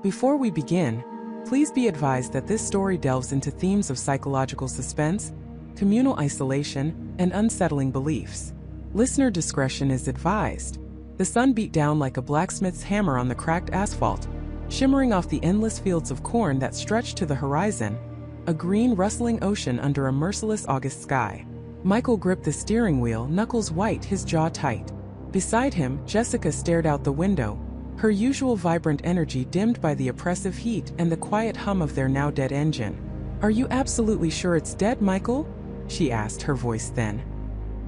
Before we begin, please be advised that this story delves into themes of psychological suspense, communal isolation, and unsettling beliefs. Listener discretion is advised. The sun beat down like a blacksmith's hammer on the cracked asphalt, shimmering off the endless fields of corn that stretched to the horizon, a green, rustling ocean under a merciless August sky. Michael gripped the steering wheel, knuckles white, his jaw tight. Beside him, Jessica stared out the window, her usual vibrant energy dimmed by the oppressive heat and the quiet hum of their now-dead engine. "Are you absolutely sure it's dead, Michael?" she asked, her voice thin.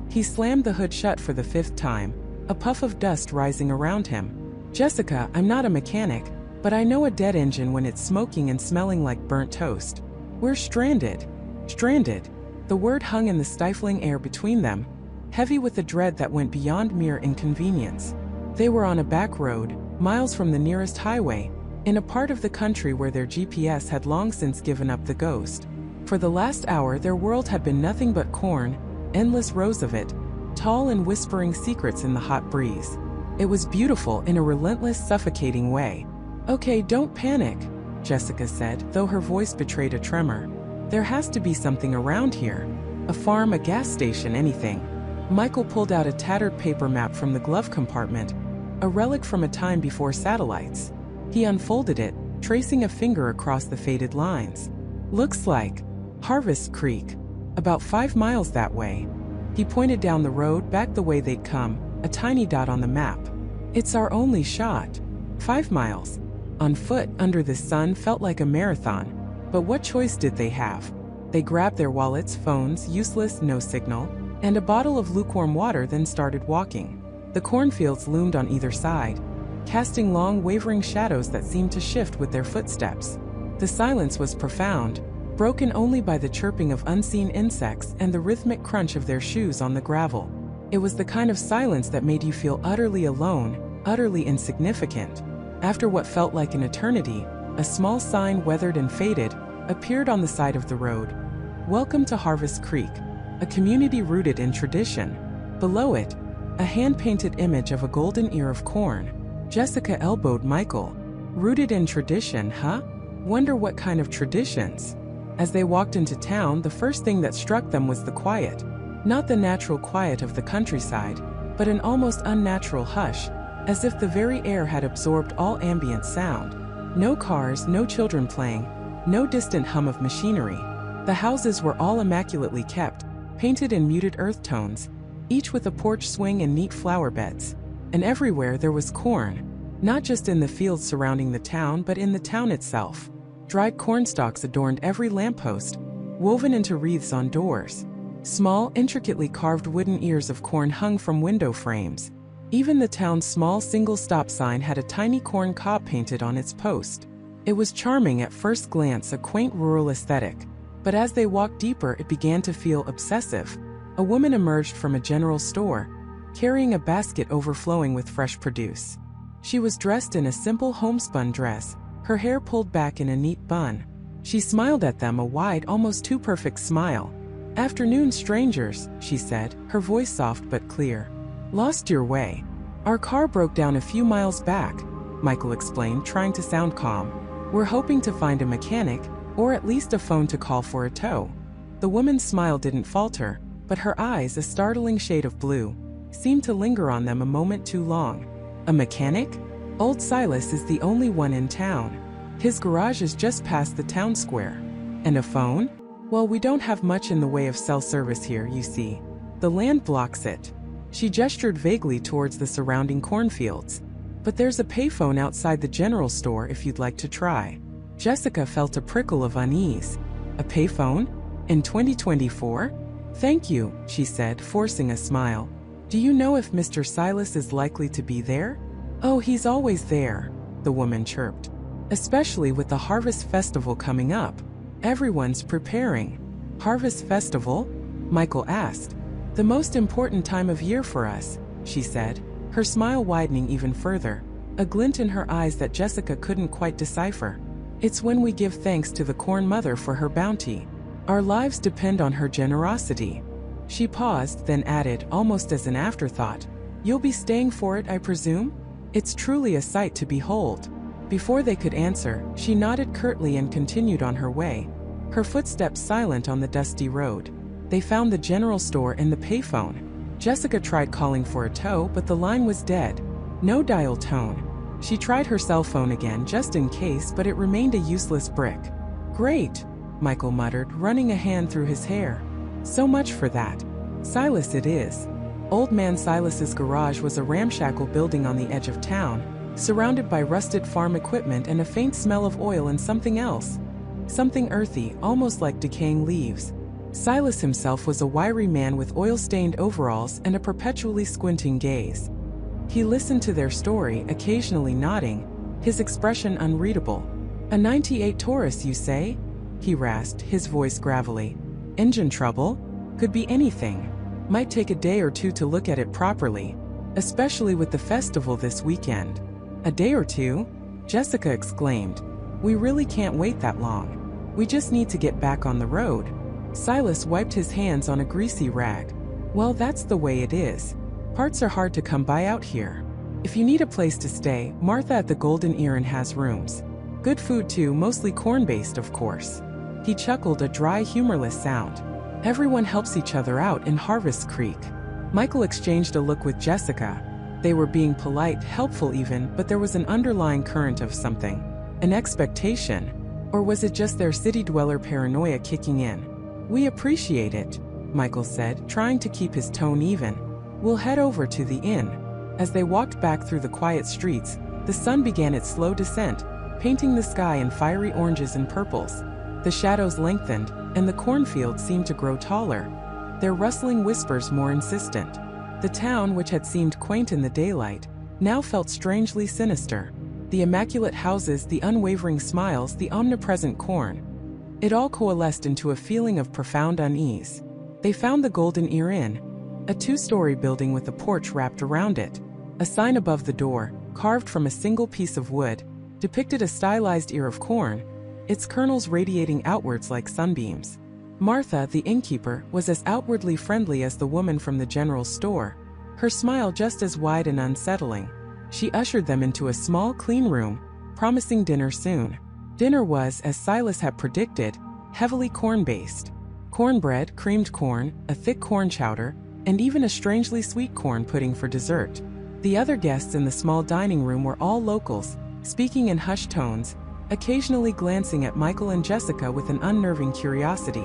He slammed the hood shut for the 5th time, a puff of dust rising around him. "Jessica, I'm not a mechanic, but I know a dead engine when it's smoking and smelling like burnt toast. We're stranded." Stranded. The word hung in the stifling air between them, heavy with a dread that went beyond mere inconvenience. They were on a back road, miles from the nearest highway, in a part of the country where their GPS had long since given up the ghost. For the last hour, their world had been nothing but corn, endless rows of it, tall and whispering secrets in the hot breeze. It was beautiful in a relentless, suffocating way. "Okay, don't panic," Jessica said, though her voice betrayed a tremor. "There has to be something around here. A farm, a gas station, anything." Michael pulled out a tattered paper map from the glove compartment, a relic from a time before satellites. He unfolded it, tracing a finger across the faded lines. "Looks like Harvest Creek. About 5 miles that way." He pointed down the road, back the way they'd come, a tiny dot on the map. "It's our only shot. 5 miles. On foot, under the sun, felt like a marathon. But what choice did they have?" They grabbed their wallets, phones, useless, no signal, and a bottle of lukewarm water, then started walking. The cornfields loomed on either side, casting long, wavering shadows that seemed to shift with their footsteps. The silence was profound, broken only by the chirping of unseen insects and the rhythmic crunch of their shoes on the gravel. It was the kind of silence that made you feel utterly alone, utterly insignificant. After what felt like an eternity, a small sign, weathered and faded, appeared on the side of the road. "Welcome to Harvest Creek, a community rooted in tradition." Below it, a hand-painted image of a golden ear of corn. Jessica elbowed Michael. "Rooted in tradition, huh? Wonder what kind of traditions?" As they walked into town, the first thing that struck them was the quiet. Not the natural quiet of the countryside, but an almost unnatural hush, as if the very air had absorbed all ambient sound. No cars, no children playing, no distant hum of machinery. The houses were all immaculately kept, painted in muted earth tones, each with a porch swing and neat flower beds. And everywhere there was corn, not just in the fields surrounding the town, but in the town itself. Dried corn stalks adorned every lamppost, woven into wreaths on doors. Small, intricately carved wooden ears of corn hung from window frames. Even the town's small single-stop sign had a tiny corn cob painted on its post. It was charming at first glance, a quaint rural aesthetic. But as they walked deeper, it began to feel obsessive. A woman emerged from a general store, carrying a basket overflowing with fresh produce. She was dressed in a simple homespun dress, her hair pulled back in a neat bun. She smiled at them, a wide, almost too perfect smile. "Afternoon, strangers," she said, her voice soft but clear. "Lost your way. Our car broke down a few miles back," Michael explained, trying to sound calm. "We're hoping to find a mechanic, or at least a phone to call for a tow." The woman's smile didn't falter, but her eyes, a startling shade of blue, seemed to linger on them a moment too long. "A mechanic? Old Silas is the only one in town. His garage is just past the town square. And a phone? Well, we don't have much in the way of cell service here, you see. The land blocks it." She gestured vaguely towards the surrounding cornfields. "But there's a payphone outside the general store if you'd like to try." Jessica felt a prickle of unease. "A payphone? In 2024? "Thank you," she said, forcing a smile. "Do you know if Mr. Silas is likely to be there?" "Oh, he's always there," the woman chirped. "Especially with the Harvest Festival coming up. Everyone's preparing." "Harvest Festival?" Michael asked. "The most important time of year for us," she said, her smile widening even further, a glint in her eyes that Jessica couldn't quite decipher. "It's when we give thanks to the Corn Mother for her bounty. Our lives depend on her generosity." She paused, then added, almost as an afterthought, "You'll be staying for it, I presume? It's truly a sight to behold." Before they could answer, she nodded curtly and continued on her way, her footsteps silent on the dusty road. They found the general store and the payphone. Jessica tried calling for a tow, but the line was dead. No dial tone. She tried her cell phone again just in case, but it remained a useless brick. Great, Michael muttered, running a hand through his hair. So much for that. Silas it is. Old man Silas's garage was a ramshackle building on the edge of town, surrounded by rusted farm equipment and a faint smell of oil and something else. Something earthy, almost like decaying leaves. Silas himself was a wiry man with oil-stained overalls and a perpetually squinting gaze. He listened to their story, occasionally nodding, his expression unreadable. A '98 Taurus, you say? He rasped, his voice gravelly. Engine trouble? Could be anything. Might take a day or two to look at it properly, especially with the festival this weekend. A day or two? Jessica exclaimed. We really can't wait that long. We just need to get back on the road. Silas wiped his hands on a greasy rag. Well, that's the way it is. Parts are hard to come by out here. If you need a place to stay, Martha at the Golden Earring has rooms. Good food too, mostly corn-based, of course. He chuckled, a dry, humorless sound. Everyone helps each other out in Harvest Creek. Michael exchanged a look with Jessica. They were being polite, helpful even, but there was an underlying current of something. An expectation. Or was it just their city-dweller paranoia kicking in? We appreciate it, Michael said, trying to keep his tone even. We'll head over to the inn. As they walked back through the quiet streets, the sun began its slow descent, painting the sky in fiery oranges and purples. The shadows lengthened, and the cornfields seemed to grow taller, their rustling whispers more insistent. The town, which had seemed quaint in the daylight, now felt strangely sinister. The immaculate houses, the unwavering smiles, the omnipresent corn. It all coalesced into a feeling of profound unease. They found the Golden Earring, a two-story building with a porch wrapped around it. A sign above the door, carved from a single piece of wood, depicted a stylized ear of corn, its kernels radiating outwards like sunbeams. Martha, the innkeeper, was as outwardly friendly as the woman from the general store, her smile just as wide and unsettling. She ushered them into a small, clean room, promising dinner soon. Dinner was, as Silas had predicted, heavily corn-based. Cornbread, creamed corn, a thick corn chowder, and even a strangely sweet corn pudding for dessert. The other guests in the small dining room were all locals, speaking in hushed tones, occasionally glancing at Michael and Jessica with an unnerving curiosity.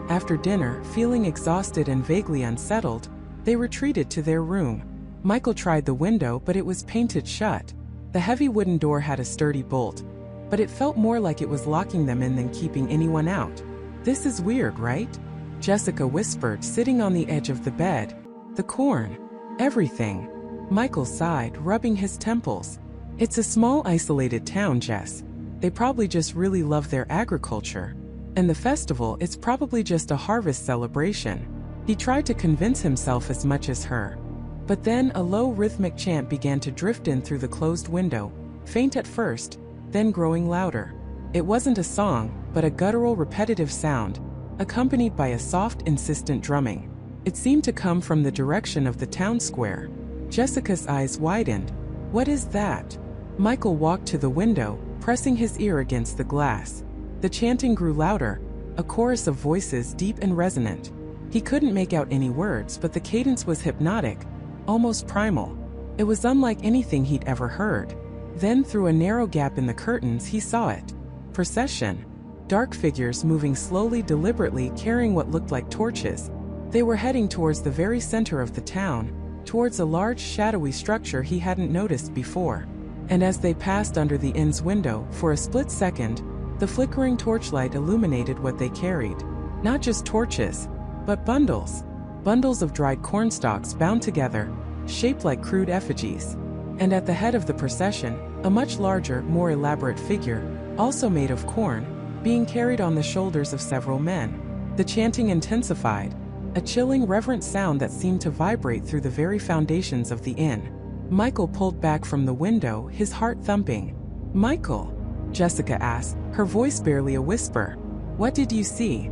After dinner, feeling exhausted and vaguely unsettled, they retreated to their room. Michael tried the window, but it was painted shut. The heavy wooden door had a sturdy bolt, but it felt more like it was locking them in than keeping anyone out. This is weird, right? Jessica whispered, sitting on the edge of the bed. The corn. Everything. Michael sighed, rubbing his temples. It's a small, isolated town, Jess. They probably just really love their agriculture. And the festival, it's probably just a harvest celebration. He tried to convince himself as much as her. But then a low rhythmic chant began to drift in through the closed window, faint at first, then growing louder. It wasn't a song, but a guttural, repetitive sound, accompanied by a soft, insistent drumming. It seemed to come from the direction of the town square. Jessica's eyes widened. What is that? Michael walked to the window, pressing his ear against the glass. The chanting grew louder, a chorus of voices deep and resonant. He couldn't make out any words, but the cadence was hypnotic, almost primal. It was unlike anything he'd ever heard. Then, through a narrow gap in the curtains, he saw it. Procession. Dark figures moving slowly, deliberately, carrying what looked like torches. They were heading towards the very center of the town, towards a large, shadowy structure he hadn't noticed before. And as they passed under the inn's window, for a split second, the flickering torchlight illuminated what they carried. Not just torches, but bundles. Bundles of dried corn stalks bound together, shaped like crude effigies. And at the head of the procession, a much larger, more elaborate figure, also made of corn, being carried on the shoulders of several men. The chanting intensified, a chilling, reverent sound that seemed to vibrate through the very foundations of the inn. Michael pulled back from the window, his heart thumping. Michael, Jessica asked, her voice barely a whisper. What did you see?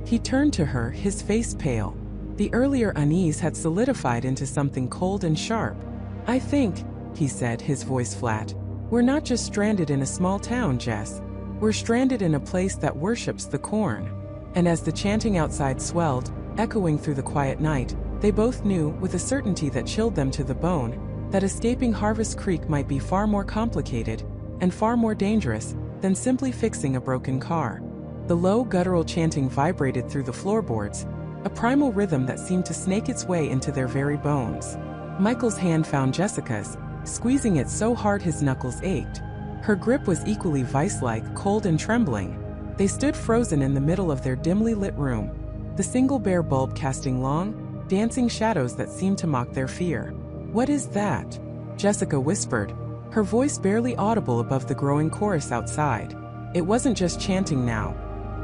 He turned to her, his face pale. The earlier unease had solidified into something cold and sharp. I think, he said, his voice flat, "We're not just stranded in a small town, Jess. We're stranded in a place that worships the corn." And as the chanting outside swelled, echoing through the quiet night, they both knew, with a certainty that chilled them to the bone, that escaping Harvest Creek might be far more complicated and far more dangerous than simply fixing a broken car. The low, guttural chanting vibrated through the floorboards, a primal rhythm that seemed to snake its way into their very bones. Michael's hand found Jessica's, squeezing it so hard his knuckles ached. Her grip was equally vice-like, cold and trembling. They stood frozen in the middle of their dimly lit room, the single bare bulb casting long, dancing shadows that seemed to mock their fear. "What is that?" Jessica whispered, her voice barely audible above the growing chorus outside. It wasn't just chanting now.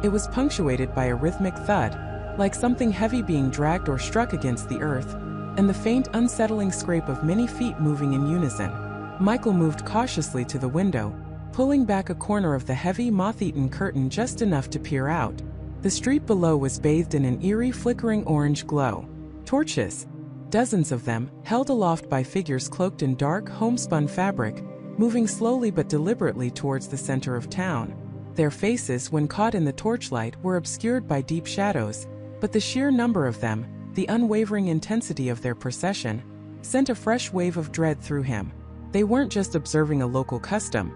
It was punctuated by a rhythmic thud, like something heavy being dragged or struck against the earth, and the faint, unsettling scrape of many feet moving in unison. Michael moved cautiously to the window, pulling back a corner of the heavy, moth-eaten curtain just enough to peer out. The street below was bathed in an eerie, flickering orange glow. Torches, dozens of them, held aloft by figures cloaked in dark, homespun fabric, moving slowly but deliberately towards the center of town. Their faces, when caught in the torchlight, were obscured by deep shadows, but the sheer number of them, the unwavering intensity of their procession, sent a fresh wave of dread through him. They weren't just observing a local custom.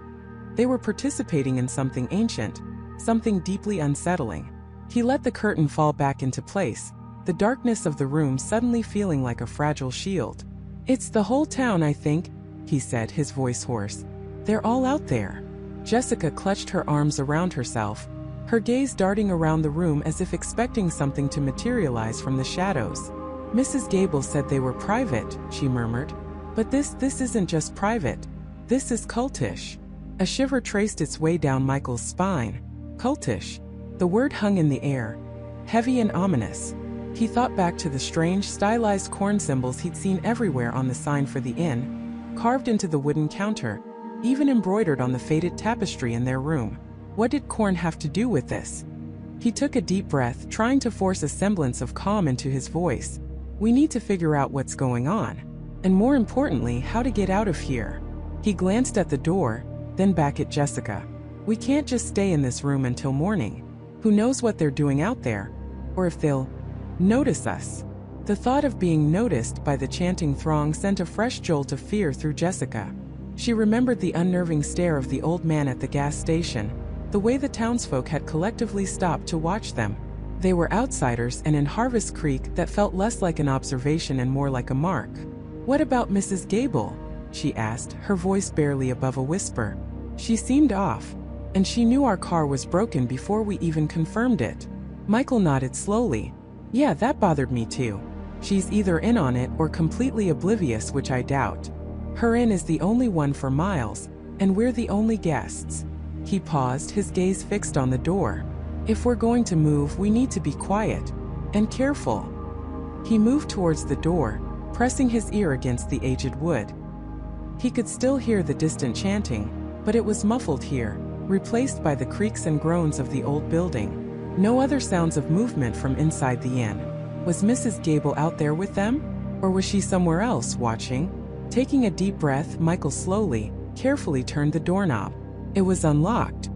They were participating in something ancient, something deeply unsettling. He let the curtain fall back into place, the darkness of the room suddenly feeling like a fragile shield. "It's the whole town, I think," he said, his voice hoarse. "They're all out there." Jessica clutched her arms around herself, her gaze darting around the room as if expecting something to materialize from the shadows. "Mrs. Gable said they were private," she murmured. "But this isn't just private. This is cultish." A shiver traced its way down Michael's spine. Cultish. The word hung in the air, heavy and ominous. He thought back to the strange, stylized corn symbols he'd seen everywhere on the sign for the inn, carved into the wooden counter, even embroidered on the faded tapestry in their room. What did corn have to do with this? He took a deep breath, trying to force a semblance of calm into his voice. "We need to figure out what's going on. And more importantly, how to get out of here." He glanced at the door, then back at Jessica. "We can't just stay in this room until morning. Who knows what they're doing out there? Or if they'll notice us." The thought of being noticed by the chanting throng sent a fresh jolt of fear through Jessica. She remembered the unnerving stare of the old man at the gas station, the way the townsfolk had collectively stopped to watch them. They were outsiders, and in Harvest Creek that felt less like an observation and more like a mark. "What about Mrs. Gable?" she asked, her voice barely above a whisper. "She seemed off, and she knew our car was broken before we even confirmed it." Michael nodded slowly. "Yeah, that bothered me too. She's either in on it or completely oblivious, which I doubt. Her inn is the only one for miles, and we're the only guests." He paused, his gaze fixed on the door. "If we're going to move, we need to be quiet and careful." He moved towards the door, pressing his ear against the aged wood. He could still hear the distant chanting, but it was muffled here, replaced by the creaks and groans of the old building. No other sounds of movement from inside the inn. Was Mrs. Gable out there with them? Or was she somewhere else, watching? Taking a deep breath, Michael slowly, carefully turned the doorknob. It was unlocked.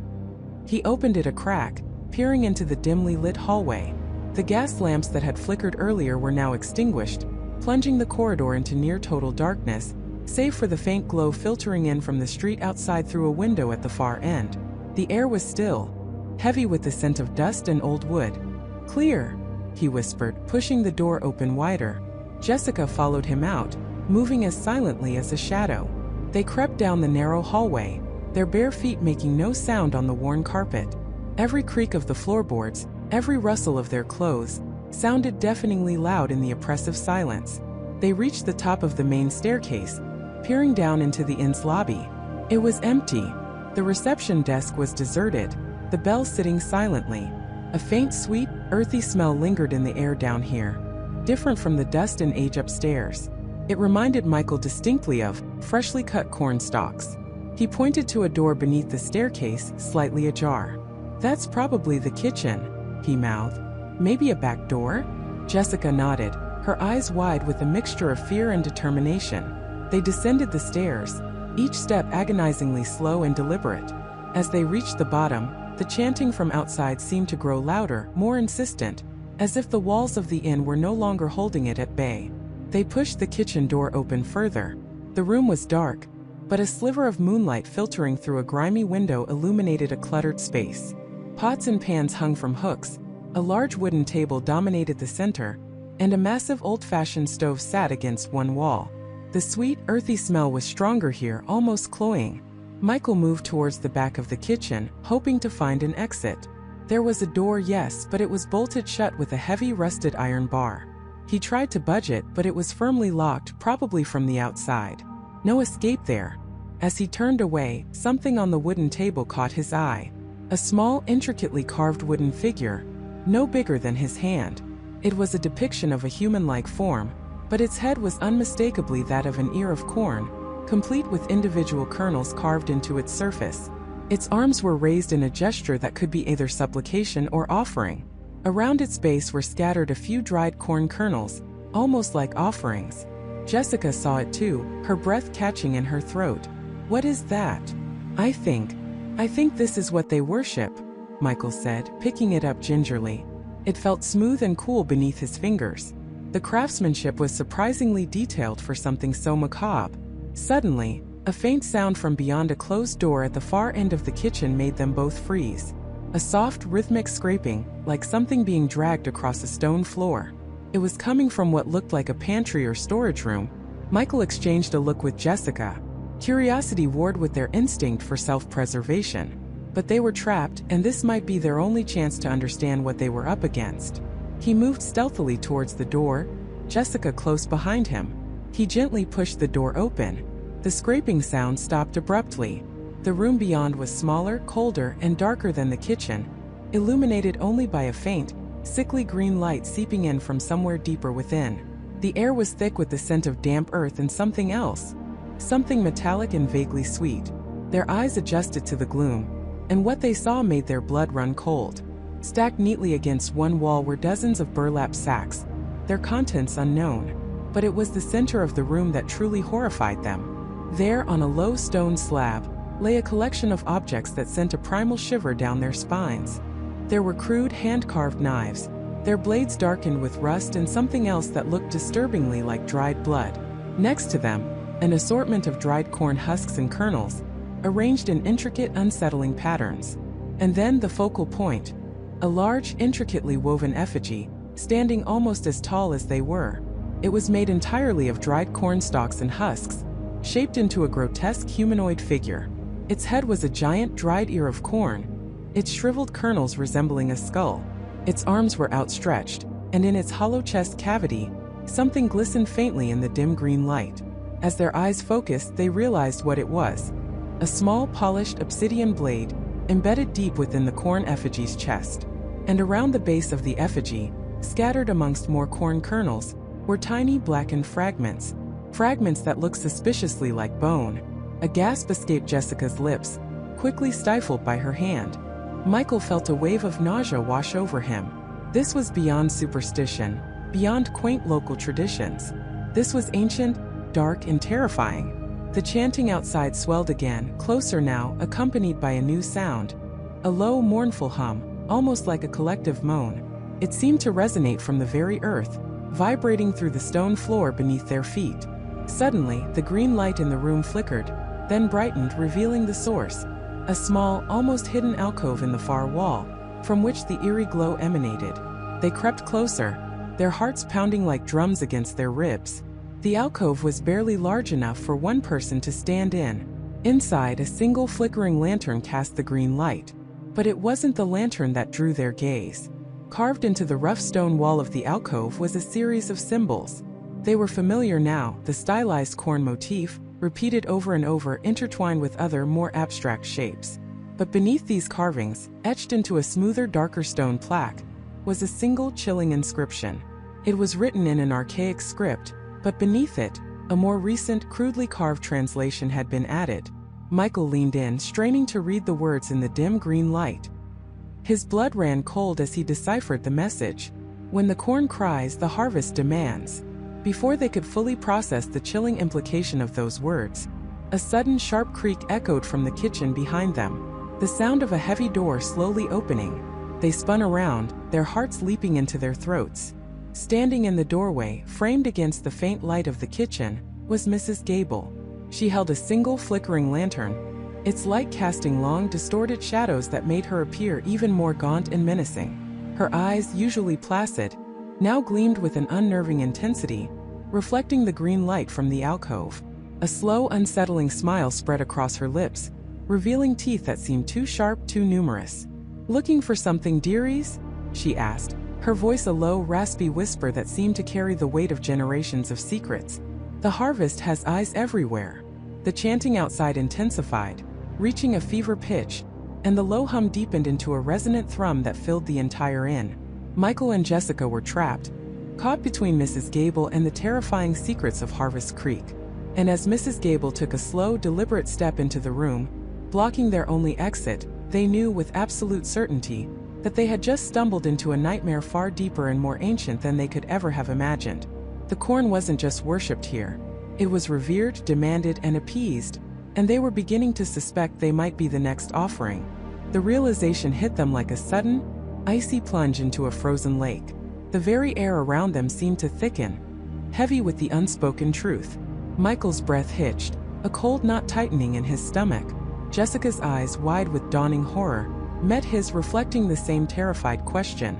He opened it a crack, peering into the dimly lit hallway. The gas lamps that had flickered earlier were now extinguished, plunging the corridor into near-total darkness, save for the faint glow filtering in from the street outside through a window at the far end. The air was still, heavy with the scent of dust and old wood. "Clear," he whispered, pushing the door open wider. Jessica followed him out, moving as silently as a shadow. They crept down the narrow hallway, their bare feet making no sound on the worn carpet. Every creak of the floorboards, every rustle of their clothes, sounded deafeningly loud in the oppressive silence. They reached the top of the main staircase, peering down into the inn's lobby. It was empty. The reception desk was deserted, the bell sitting silently. A faint, sweet, earthy smell lingered in the air down here, different from the dust and age upstairs. It reminded Michael distinctly of freshly cut corn stalks. He pointed to a door beneath the staircase, slightly ajar. "That's probably the kitchen," he mouthed. "Maybe a back door?" Jessica nodded, her eyes wide with a mixture of fear and determination. They descended the stairs, each step agonizingly slow and deliberate. As they reached the bottom, the chanting from outside seemed to grow louder, more insistent, as if the walls of the inn were no longer holding it at bay. They pushed the kitchen door open further. The room was dark, but a sliver of moonlight filtering through a grimy window illuminated a cluttered space. Pots and pans hung from hooks, a large wooden table dominated the center, and a massive old-fashioned stove sat against one wall. The sweet, earthy smell was stronger here, almost cloying. Michael moved towards the back of the kitchen, hoping to find an exit. There was a door, yes, but it was bolted shut with a heavy rusted iron bar. He tried to budge it, but it was firmly locked, probably from the outside. No escape there. As he turned away, something on the wooden table caught his eye. A small, intricately carved wooden figure, no bigger than his hand. It was a depiction of a human-like form, but its head was unmistakably that of an ear of corn, complete with individual kernels carved into its surface. Its arms were raised in a gesture that could be either supplication or offering. Around its base were scattered a few dried corn kernels, almost like offerings. Jessica saw it too, her breath catching in her throat. "What is that?" I think this is what they worship," Michael said, picking it up gingerly. It felt smooth and cool beneath his fingers. The craftsmanship was surprisingly detailed for something so macabre. Suddenly, a faint sound from beyond a closed door at the far end of the kitchen made them both freeze. A soft, rhythmic scraping, like something being dragged across a stone floor. It was coming from what looked like a pantry or storage room. Michael exchanged a look with Jessica. Curiosity warred with their instinct for self-preservation. But they were trapped, and this might be their only chance to understand what they were up against. He moved stealthily towards the door, Jessica close behind him. He gently pushed the door open. The scraping sound stopped abruptly. The room beyond was smaller, colder, and darker than the kitchen, illuminated only by a faint, sickly green light seeping in from somewhere deeper within. The air was thick with the scent of damp earth and something else. Something metallic and vaguely sweet. Their eyes adjusted to the gloom, and what they saw made their blood run cold. Stacked neatly against one wall were dozens of burlap sacks, their contents unknown. But it was the center of the room that truly horrified them. There, on a low stone slab, lay a collection of objects that sent a primal shiver down their spines. There were crude, hand-carved knives, their blades darkened with rust, and something else that looked disturbingly like dried blood. Next to them, an assortment of dried corn husks and kernels, arranged in intricate, unsettling patterns. And then the focal point, a large, intricately woven effigy, standing almost as tall as they were. It was made entirely of dried corn stalks and husks, shaped into a grotesque humanoid figure. Its head was a giant dried ear of corn, its shriveled kernels resembling a skull. Its arms were outstretched, and in its hollow chest cavity, something glistened faintly in the dim green light. As their eyes focused, they realized what it was. A small, polished obsidian blade, embedded deep within the corn effigy's chest. And around the base of the effigy, scattered amongst more corn kernels, were tiny blackened fragments. Fragments that looked suspiciously like bone. A gasp escaped Jessica's lips, quickly stifled by her hand. Michael felt a wave of nausea wash over him. This was beyond superstition, beyond quaint local traditions. This was ancient, dark, and terrifying. The chanting outside swelled again, closer now, accompanied by a new sound. A low, mournful hum, almost like a collective moan. It seemed to resonate from the very earth, vibrating through the stone floor beneath their feet. Suddenly, the green light in the room flickered, then brightened, revealing the source. A small, almost hidden alcove in the far wall, from which the eerie glow emanated. They crept closer, their hearts pounding like drums against their ribs. The alcove was barely large enough for one person to stand in. Inside, a single flickering lantern cast the green light. But it wasn't the lantern that drew their gaze. Carved into the rough stone wall of the alcove was a series of symbols. They were familiar now, the stylized corn motif, repeated over and over, intertwined with other, more abstract shapes. But beneath these carvings, etched into a smoother, darker stone plaque, was a single chilling inscription. It was written in an archaic script, but beneath it, a more recent, crudely carved translation had been added. Michael leaned in, straining to read the words in the dim green light. His blood ran cold as he deciphered the message. When the corn cries, the harvest demands. Before they could fully process the chilling implication of those words, A sudden sharp creak echoed from the kitchen behind them, the sound of a heavy door slowly opening. They spun around, their hearts leaping into their throats. Standing in the doorway, framed against the faint light of the kitchen, was Mrs. Gable. She held a single flickering lantern, its light casting long, distorted shadows that made her appear even more gaunt and menacing. Her eyes, usually placid, now gleamed with an unnerving intensity, reflecting the green light from the alcove. A slow, unsettling smile spread across her lips, revealing teeth that seemed too sharp, too numerous. "Looking for something, dearies?" she asked, her voice a low, raspy whisper that seemed to carry the weight of generations of secrets. "The harvest has eyes everywhere." The chanting outside intensified, reaching a fever pitch, and the low hum deepened into a resonant thrum that filled the entire inn. Michael and Jessica were trapped, caught between Mrs. Gable and the terrifying secrets of Harvest Creek. And as Mrs. Gable took a slow, deliberate step into the room, blocking their only exit, they knew with absolute certainty that they had just stumbled into a nightmare far deeper and more ancient than they could ever have imagined. The corn wasn't just worshipped here. It was revered, demanded, and appeased, and they were beginning to suspect they might be the next offering. The realization hit them like a sudden, icy plunge into a frozen lake. The very air around them seemed to thicken, heavy with the unspoken truth. Michael's breath hitched, a cold knot tightening in his stomach. Jessica's eyes, wide with dawning horror, met his, reflecting the same terrified question.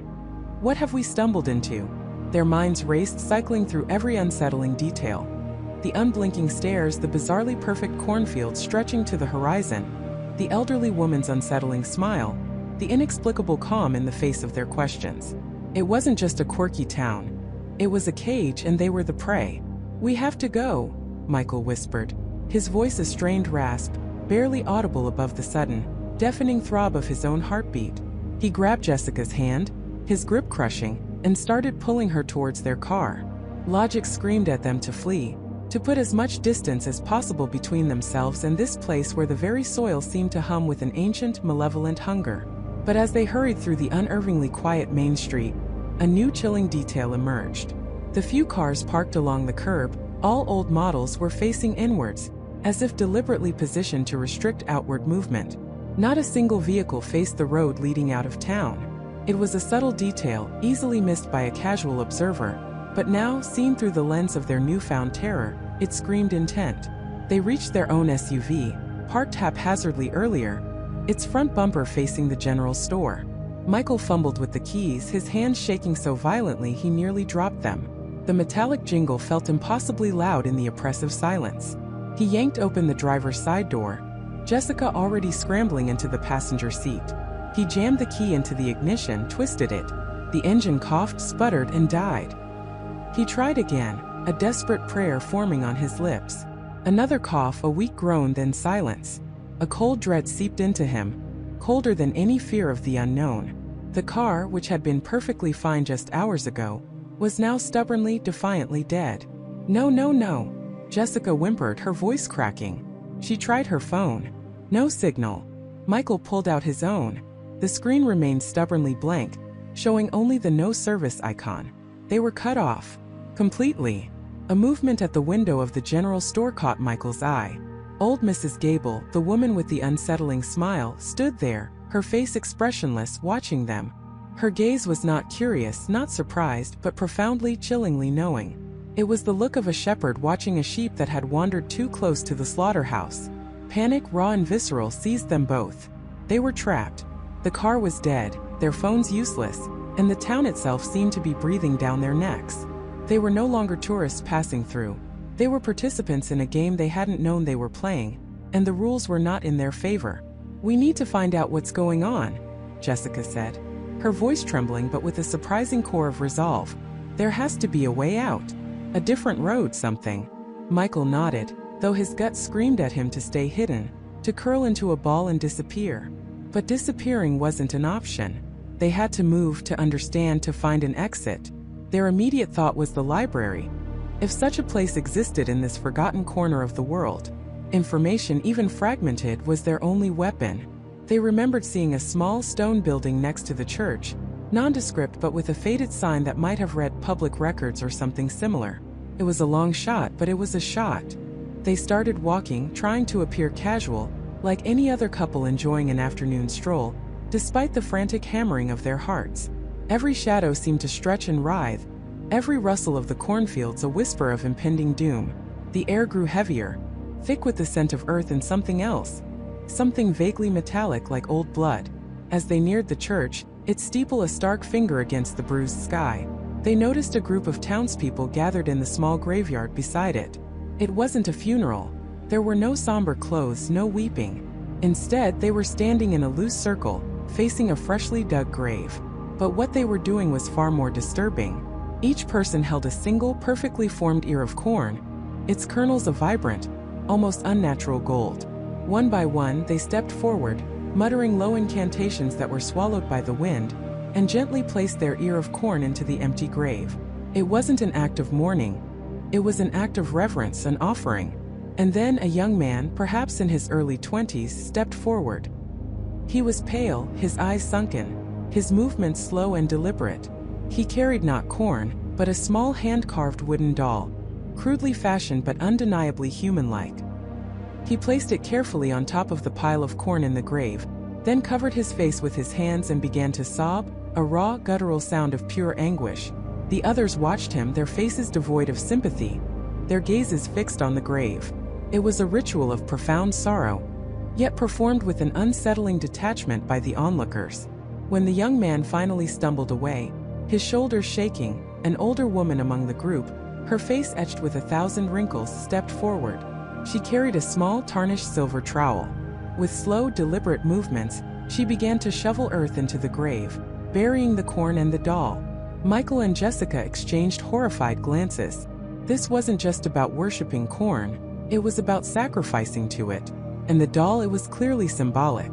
"What have we stumbled into?" Their minds raced, cycling through every unsettling detail. The unblinking stares, the bizarrely perfect cornfields stretching to the horizon, the elderly woman's unsettling smile, the inexplicable calm in the face of their questions. It wasn't just a quirky town. It was a cage, and they were the prey. "We have to go," Michael whispered, his voice a strained rasp, barely audible above the sudden, deafening throb of his own heartbeat. He grabbed Jessica's hand, his grip crushing, and started pulling her towards their car. Logic screamed at them to flee, to put as much distance as possible between themselves and this place where the very soil seemed to hum with an ancient, malevolent hunger. But as they hurried through the unervingly quiet main street, a new chilling detail emerged. The few cars parked along the curb, all old models, were facing inwards, as if deliberately positioned to restrict outward movement. Not a single vehicle faced the road leading out of town. It was a subtle detail, easily missed by a casual observer, but now, seen through the lens of their newfound terror, it screamed intent. They reached their own SUV, parked haphazardly earlier, its front bumper facing the general store. Michael fumbled with the keys, his hands shaking so violently he nearly dropped them. The metallic jingle felt impossibly loud in the oppressive silence. He yanked open the driver's side door, Jessica already scrambling into the passenger seat. He jammed the key into the ignition, twisted it. The engine coughed, sputtered, and died. He tried again, a desperate prayer forming on his lips. Another cough, a weak groan, then silence. A cold dread seeped into him, colder than any fear of the unknown. The car, which had been perfectly fine just hours ago, was now stubbornly, defiantly dead. "No, no, no," Jessica whimpered, her voice cracking. She tried her phone. No signal. Michael pulled out his own. The screen remained stubbornly blank, showing only the no service icon. They were cut off. Completely. A movement at the window of the general store caught Michael's eye. Old Mrs. Gable, the woman with the unsettling smile, stood there, her face expressionless, watching them. Her gaze was not curious, not surprised, but profoundly, chillingly knowing. It was the look of a shepherd watching a sheep that had wandered too close to the slaughterhouse. Panic, raw and visceral, seized them both. They were trapped. The car was dead, their phones useless, and the town itself seemed to be breathing down their necks. They were no longer tourists passing through. They were participants in a game they hadn't known they were playing, and the rules were not in their favor. "We need to find out what's going on," Jessica said, her voice trembling but with a surprising core of resolve. "There has to be a way out. A different road, something." Michael nodded, though his gut screamed at him to stay hidden, to curl into a ball and disappear. But disappearing wasn't an option. They had to move, to understand, to find an exit. Their immediate thought was the library. If such a place existed in this forgotten corner of the world, information, even fragmented, was their only weapon. They remembered seeing a small stone building next to the church, nondescript but with a faded sign that might have read public records or something similar. It was a long shot, but it was a shot. They started walking, trying to appear casual, like any other couple enjoying an afternoon stroll, despite the frantic hammering of their hearts. Every shadow seemed to stretch and writhe, every rustle of the cornfields a whisper of impending doom. The air grew heavier, thick with the scent of earth and something else, something vaguely metallic like old blood. As they neared the church, its steeple a stark finger against the bruised sky, they noticed a group of townspeople gathered in the small graveyard beside it. It wasn't a funeral. There were no somber clothes, no weeping. Instead, they were standing in a loose circle, facing a freshly dug grave. But what they were doing was far more disturbing. Each person held a single, perfectly formed ear of corn, its kernels of vibrant, almost unnatural gold. One by one, they stepped forward, muttering low incantations that were swallowed by the wind, and gently placed their ear of corn into the empty grave. It wasn't an act of mourning. It was an act of reverence, an offering. And then a young man, perhaps in his early 20s, stepped forward. He was pale, his eyes sunken, his movements slow and deliberate. He carried not corn, but a small hand-carved wooden doll, crudely fashioned but undeniably human-like. He placed it carefully on top of the pile of corn in the grave, then covered his face with his hands and began to sob, a raw, guttural sound of pure anguish. The others watched him, their faces devoid of sympathy, their gazes fixed on the grave. It was a ritual of profound sorrow, yet performed with an unsettling detachment by the onlookers. When the young man finally stumbled away, his shoulders shaking, an older woman among the group, her face etched with 1,000 wrinkles, stepped forward. She carried a small, tarnished silver trowel. With slow, deliberate movements, she began to shovel earth into the grave, burying the corn and the doll. Michael and Jessica exchanged horrified glances. This wasn't just about worshipping corn, it was about sacrificing to it. And the doll, it was clearly symbolic.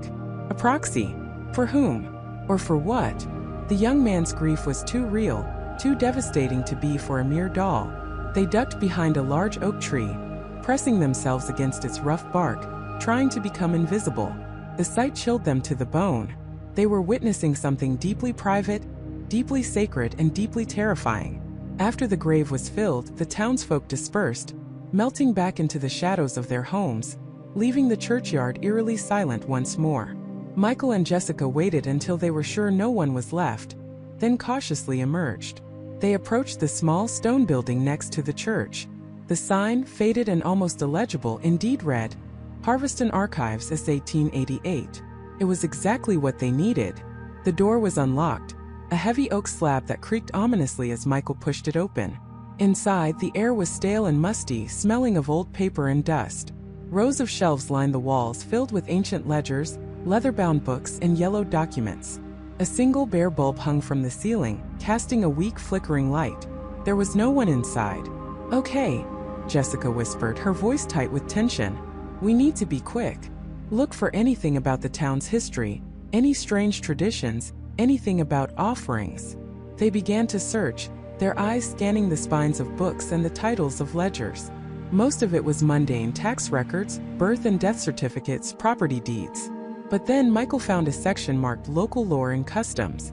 A proxy. For whom? Or for what? The young man's grief was too real, too devastating to be for a mere doll. They ducked behind a large oak tree, pressing themselves against its rough bark, trying to become invisible. The sight chilled them to the bone. They were witnessing something deeply private, deeply sacred, and deeply terrifying. After the grave was filled, the townsfolk dispersed, melting back into the shadows of their homes, leaving the churchyard eerily silent once more. Michael and Jessica waited until they were sure no one was left, then cautiously emerged. They approached the small stone building next to the church. The sign, faded and almost illegible, indeed read, "Harveston Archives S 1888. It was exactly what they needed. The door was unlocked, a heavy oak slab that creaked ominously as Michael pushed it open. Inside, the air was stale and musty, smelling of old paper and dust. Rows of shelves lined the walls, filled with ancient ledgers, leather-bound books, and yellowed documents. A single bare bulb hung from the ceiling, casting a weak, flickering light. There was no one inside. "Okay," Jessica whispered, her voice tight with tension. "We need to be quick. Look for anything about the town's history, any strange traditions, anything about offerings." They began to search, their eyes scanning the spines of books and the titles of ledgers. Most of it was mundane: tax records, birth and death certificates, property deeds. But then Michael found a section marked Local Lore and Customs.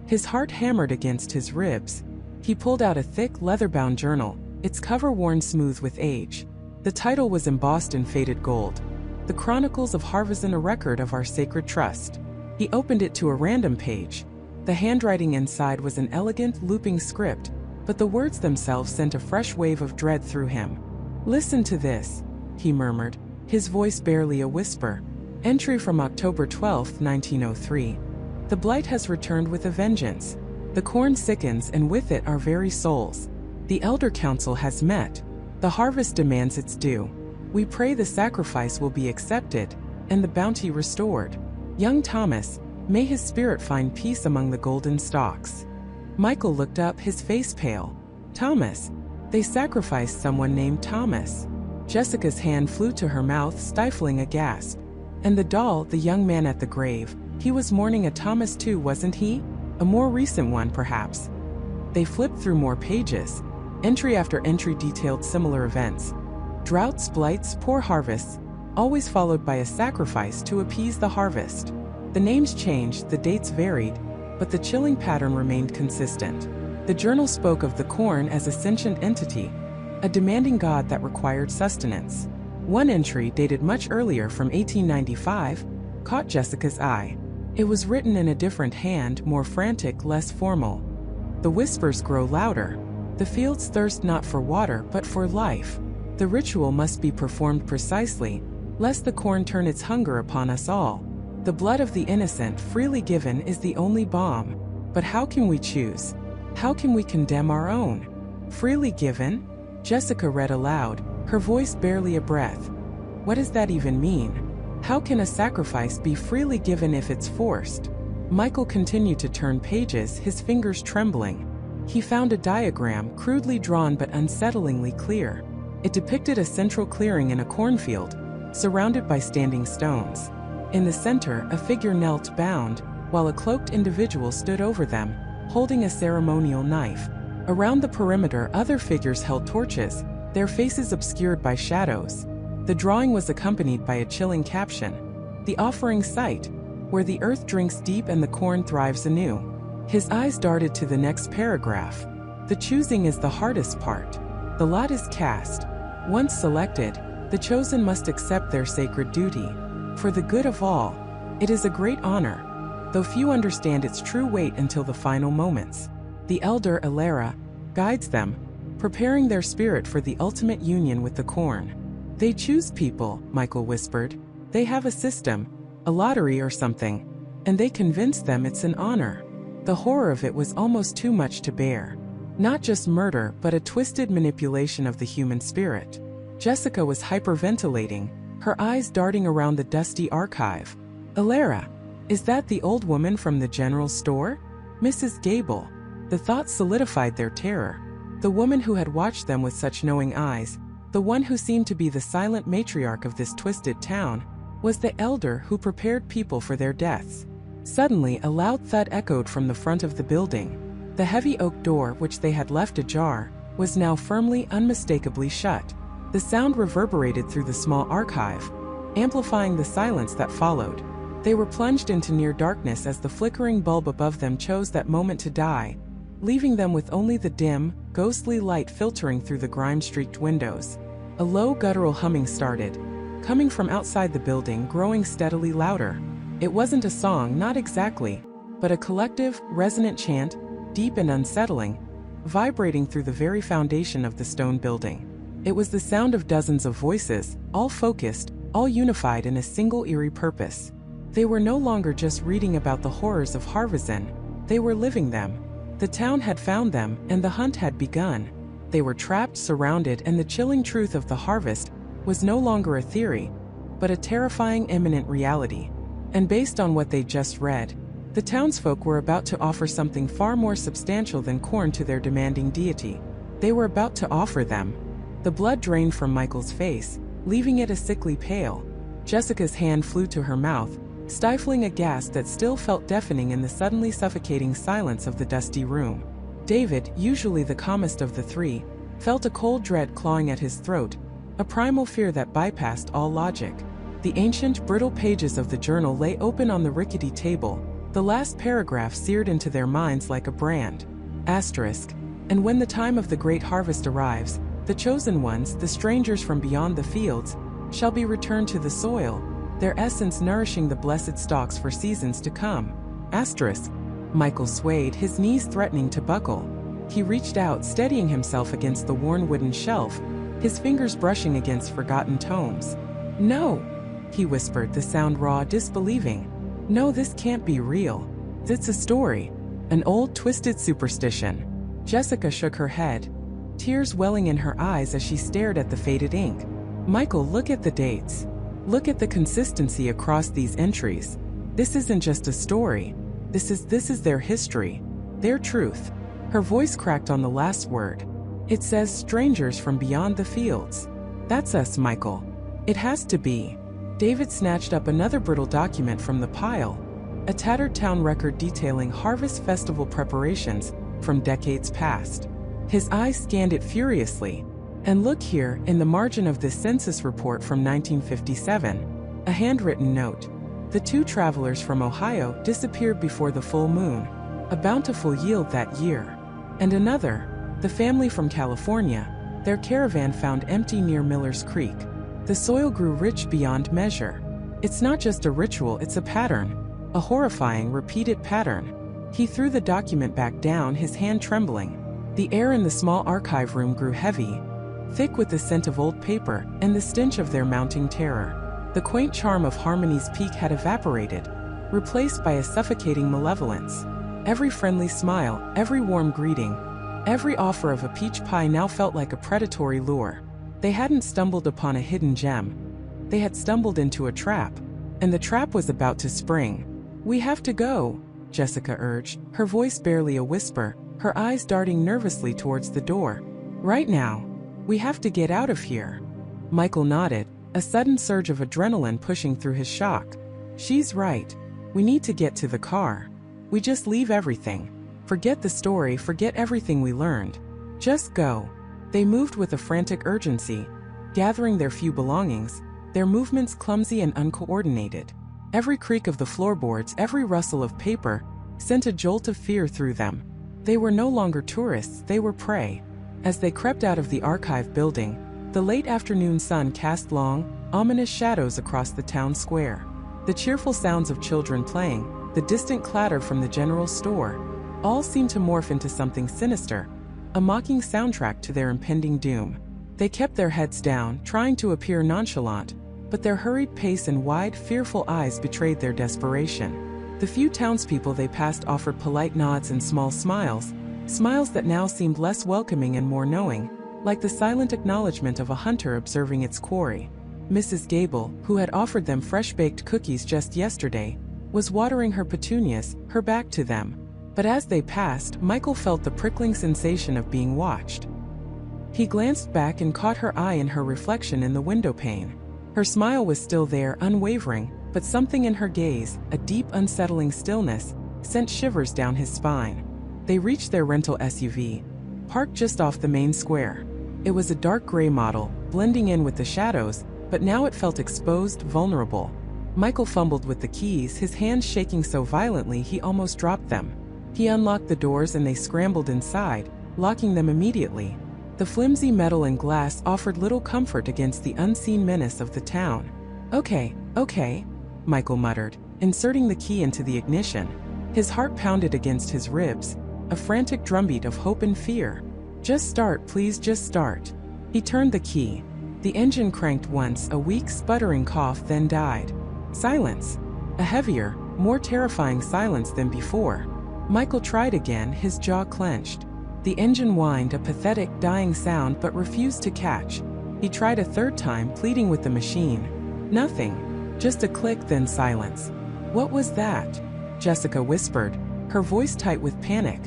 His heart hammered against his ribs. He pulled out a thick, leather-bound journal, its cover worn smooth with age. The title was embossed in faded gold: "The Chronicles of Harveston, a Record of Our Sacred Trust." He opened it to a random page. The handwriting inside was an elegant, looping script, but the words themselves sent a fresh wave of dread through him. "Listen to this," he murmured, his voice barely a whisper. Entry from October 12, 1903. "The blight has returned with a vengeance. The corn sickens, and with it our very souls. The elder council has met. The harvest demands its due. We pray the sacrifice will be accepted, and the bounty restored. Young Thomas, may his spirit find peace among the golden stalks." Michael looked up, his face pale. "Thomas? They sacrificed someone named Thomas." Jessica's hand flew to her mouth, stifling a gasp. "And the doll, the young man at the grave, he was mourning a Thomas too, wasn't he? A more recent one, perhaps?" They flipped through more pages. Entry after entry detailed similar events. Droughts, blights, poor harvests, always followed by a sacrifice to appease the harvest. The names changed, the dates varied, but the chilling pattern remained consistent. The journal spoke of the corn as a sentient entity, a demanding god that required sustenance. One entry, dated much earlier from 1895, caught Jessica's eye. It was written in a different hand, more frantic, less formal. The whispers grow louder. The fields thirst not for water but for life. The ritual must be performed precisely, lest the corn turn its hunger upon us all. The blood of the innocent, freely given, is the only balm. But how can we choose? How can we condemn our own? Freely given? Jessica read aloud, her voice barely a breath. What does that even mean? How can a sacrifice be freely given if it's forced? Michael continued to turn pages, his fingers trembling. He found a diagram, crudely drawn but unsettlingly clear. It depicted a central clearing in a cornfield, surrounded by standing stones. In the center, a figure knelt bound, while a cloaked individual stood over them, holding a ceremonial knife. Around the perimeter, other figures held torches, their faces obscured by shadows. The drawing was accompanied by a chilling caption: "The offering site, where the earth drinks deep and the corn thrives anew." His eyes darted to the next paragraph. The choosing is the hardest part. The lot is cast. Once selected, the chosen must accept their sacred duty. For the good of all, it is a great honor, though few understand its true weight until the final moments. The elder Alara guides them, preparing their spirit for the ultimate union with the corn. "They choose people," Michael whispered. "They have a system, a lottery or something, and they convince them it's an honor." The horror of it was almost too much to bear. Not just murder, but a twisted manipulation of the human spirit. Jessica was hyperventilating, her eyes darting around the dusty archive. "Alara, is that the old woman from the general store? Mrs. Gable?" The thought solidified their terror. The woman who had watched them with such knowing eyes, the one who seemed to be the silent matriarch of this twisted town, was the elder who prepared people for their deaths. Suddenly, a loud thud echoed from the front of the building. The heavy oak door, which they had left ajar, was now firmly, unmistakably shut. The sound reverberated through the small archive, amplifying the silence that followed. They were plunged into near darkness as the flickering bulb above them chose that moment to die, leaving them with only the dim, ghostly light filtering through the grime-streaked windows. A low guttural humming started, coming from outside the building, growing steadily louder. It wasn't a song, not exactly, but a collective, resonant chant, deep and unsettling, vibrating through the very foundation of the stone building. It was the sound of dozens of voices, all focused, all unified in a single eerie purpose. They were no longer just reading about the horrors of Harveston, they were living them. The town had found them, and the hunt had begun. They were trapped, surrounded, and the chilling truth of the harvest was no longer a theory, but a terrifying, imminent reality. And based on what they just read, the townsfolk were about to offer something far more substantial than corn to their demanding deity. They were about to offer them. The blood drained from Michael's face, leaving it a sickly pale. Jessica's hand flew to her mouth, stifling a gasp that still felt deafening in the suddenly suffocating silence of the dusty room. David, usually the calmest of the three, felt a cold dread clawing at his throat, a primal fear that bypassed all logic. The ancient, brittle pages of the journal lay open on the rickety table, the last paragraph seared into their minds like a brand. Asterisk. "And when the time of the great harvest arrives, the chosen ones, the strangers from beyond the fields, shall be returned to the soil, their essence nourishing the blessed stalks for seasons to come." Asterisk. Michael swayed, his knees threatening to buckle. He reached out, steadying himself against the worn wooden shelf, his fingers brushing against forgotten tomes. "No," he whispered, the sound raw, disbelieving. "No, this can't be real. It's a story. An old, twisted superstition." Jessica shook her head, tears welling in her eyes as she stared at the faded ink. "Michael, look at the dates. Look at the consistency across these entries. This isn't just a story. This is their history, their truth." Her voice cracked on the last word. "It says strangers from beyond the fields. That's us, Michael. It has to be." David snatched up another brittle document from the pile, a tattered town record detailing harvest festival preparations from decades past. His eyes scanned it furiously. "And look here, in the margin of this census report from 1957, a handwritten note. The 2 travelers from Ohio disappeared before the full moon, a bountiful yield that year. And another, the family from California, their caravan found empty near Miller's Creek. The soil grew rich beyond measure. It's not just a ritual, it's a pattern. A horrifying, repeated pattern. He threw the document back down, his hand trembling. The air in the small archive room grew heavy, thick with the scent of old paper and the stench of their mounting terror. The quaint charm of Harmony's Peak had evaporated, replaced by a suffocating malevolence. Every friendly smile, every warm greeting, every offer of a peach pie now felt like a predatory lure. They hadn't stumbled upon a hidden gem. They had stumbled into a trap, and the trap was about to spring. "We have to go," Jessica urged, her voice barely a whisper, her eyes darting nervously towards the door. "Right now. We have to get out of here." Michael nodded, a sudden surge of adrenaline pushing through his shock. "She's right. We need to get to the car. We just leave everything. Forget the story, forget everything we learned. Just go." They moved with a frantic urgency, gathering their few belongings, their movements clumsy and uncoordinated. Every creak of the floorboards, every rustle of paper, sent a jolt of fear through them. They were no longer tourists, they were prey. As they crept out of the archive building, the late afternoon sun cast long, ominous shadows across the town square. The cheerful sounds of children playing, the distant clatter from the general store, all seemed to morph into something sinister, a mocking soundtrack to their impending doom. They kept their heads down, trying to appear nonchalant, but their hurried pace and wide, fearful eyes betrayed their desperation. The few townspeople they passed offered polite nods and small smiles, smiles that now seemed less welcoming and more knowing, like the silent acknowledgement of a hunter observing its quarry. Mrs. Gable, who had offered them fresh-baked cookies just yesterday, was watering her petunias, her back to them. But as they passed, Michael felt the prickling sensation of being watched. He glanced back and caught her eye in her reflection in the window pane. Her smile was still there, unwavering, but something in her gaze, a deep, unsettling stillness, sent shivers down his spine. They reached their rental SUV, parked just off the main square. It was a dark gray model, blending in with the shadows, but now it felt exposed, vulnerable. Michael fumbled with the keys, his hands shaking so violently he almost dropped them. He unlocked the doors and they scrambled inside, locking them immediately. The flimsy metal and glass offered little comfort against the unseen menace of the town. Okay, Michael muttered, inserting the key into the ignition. His heart pounded against his ribs, a frantic drumbeat of hope and fear. "Just start, please, just start." He turned the key. The engine cranked once, a weak, sputtering cough, then died. Silence. A heavier, more terrifying silence than before. Michael tried again, his jaw clenched. The engine whined, a pathetic, dying sound, but refused to catch. He tried a third time, pleading with the machine. Nothing. Just a click, then silence. "What was that?" Jessica whispered, her voice tight with panic.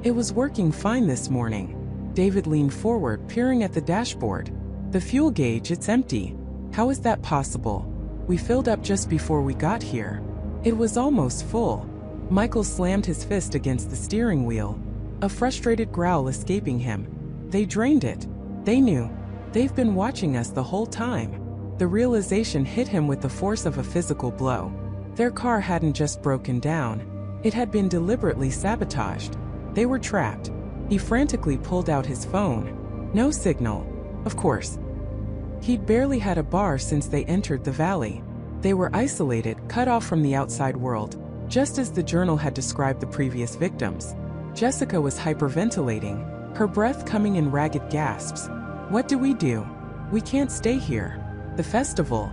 "It was working fine this morning." David leaned forward, peering at the dashboard. "The fuel gauge, it's empty. How is that possible? We filled up just before we got here. It was almost full." Michael slammed his fist against the steering wheel, a frustrated growl escaping him. "They drained it. They knew. They've been watching us the whole time." The realization hit him with the force of a physical blow. Their car hadn't just broken down. It had been deliberately sabotaged. They were trapped. He frantically pulled out his phone. No signal. Of course. He'd barely had a bar since they entered the valley. They were isolated, cut off from the outside world, just as the journal had described the previous victims. Jessica was hyperventilating, her breath coming in ragged gasps. "What do we do? We can't stay here. The festival.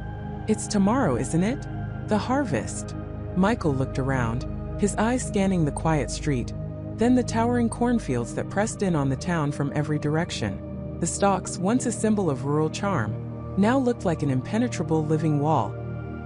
It's tomorrow, isn't it? The harvest." Michael looked around, his eyes scanning the quiet street, then the towering cornfields that pressed in on the town from every direction. The stalks, once a symbol of rural charm, now looked like an impenetrable living wall,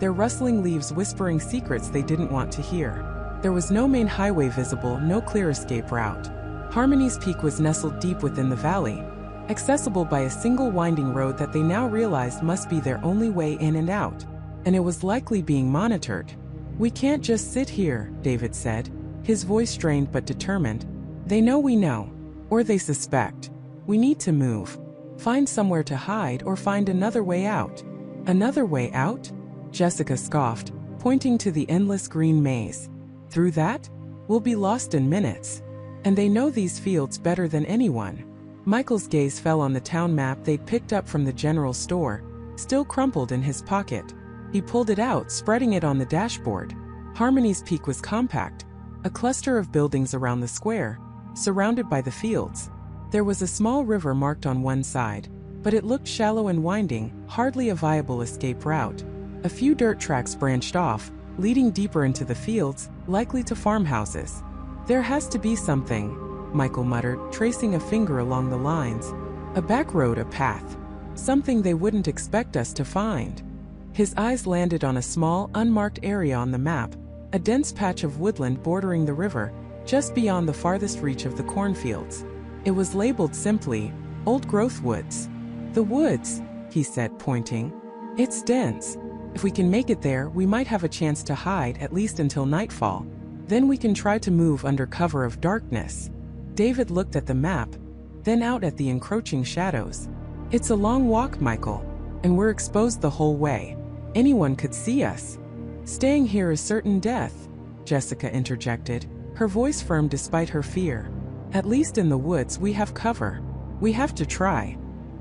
their rustling leaves whispering secrets they didn't want to hear. There was no main highway visible, no clear escape route. Harmony's Peak was nestled deep within the valley, accessible by a single winding road that they now realized must be their only way in and out, and it was likely being monitored. "We can't just sit here," David said, his voice strained but determined. "They know we know, or they suspect. We need to move. Find somewhere to hide or find another way out." "Another way out?" Jessica scoffed, pointing to the endless green maze. "Through that? We'll be lost in minutes. And they know these fields better than anyone." Michael's gaze fell on the town map they'd picked up from the general store, still crumpled in his pocket. He pulled it out, spreading it on the dashboard. Harmony's Peak was compact, a cluster of buildings around the square, surrounded by the fields. There was a small river marked on one side, but it looked shallow and winding, hardly a viable escape route. A few dirt tracks branched off, leading deeper into the fields, likely to farmhouses. "There has to be something," Michael muttered, tracing a finger along the lines. "A back road, a path. Something they wouldn't expect us to find." His eyes landed on a small, unmarked area on the map, a dense patch of woodland bordering the river, just beyond the farthest reach of the cornfields. It was labeled simply, "Old Growth Woods." "The woods," he said, pointing. "It's dense. If we can make it there, we might have a chance to hide at least until nightfall. Then we can try to move under cover of darkness." David looked at the map, then out at the encroaching shadows. "It's a long walk, Michael, and we're exposed the whole way. Anyone could see us." "Staying here is certain death," Jessica interjected, her voice firm despite her fear. "At least in the woods we have cover. We have to try."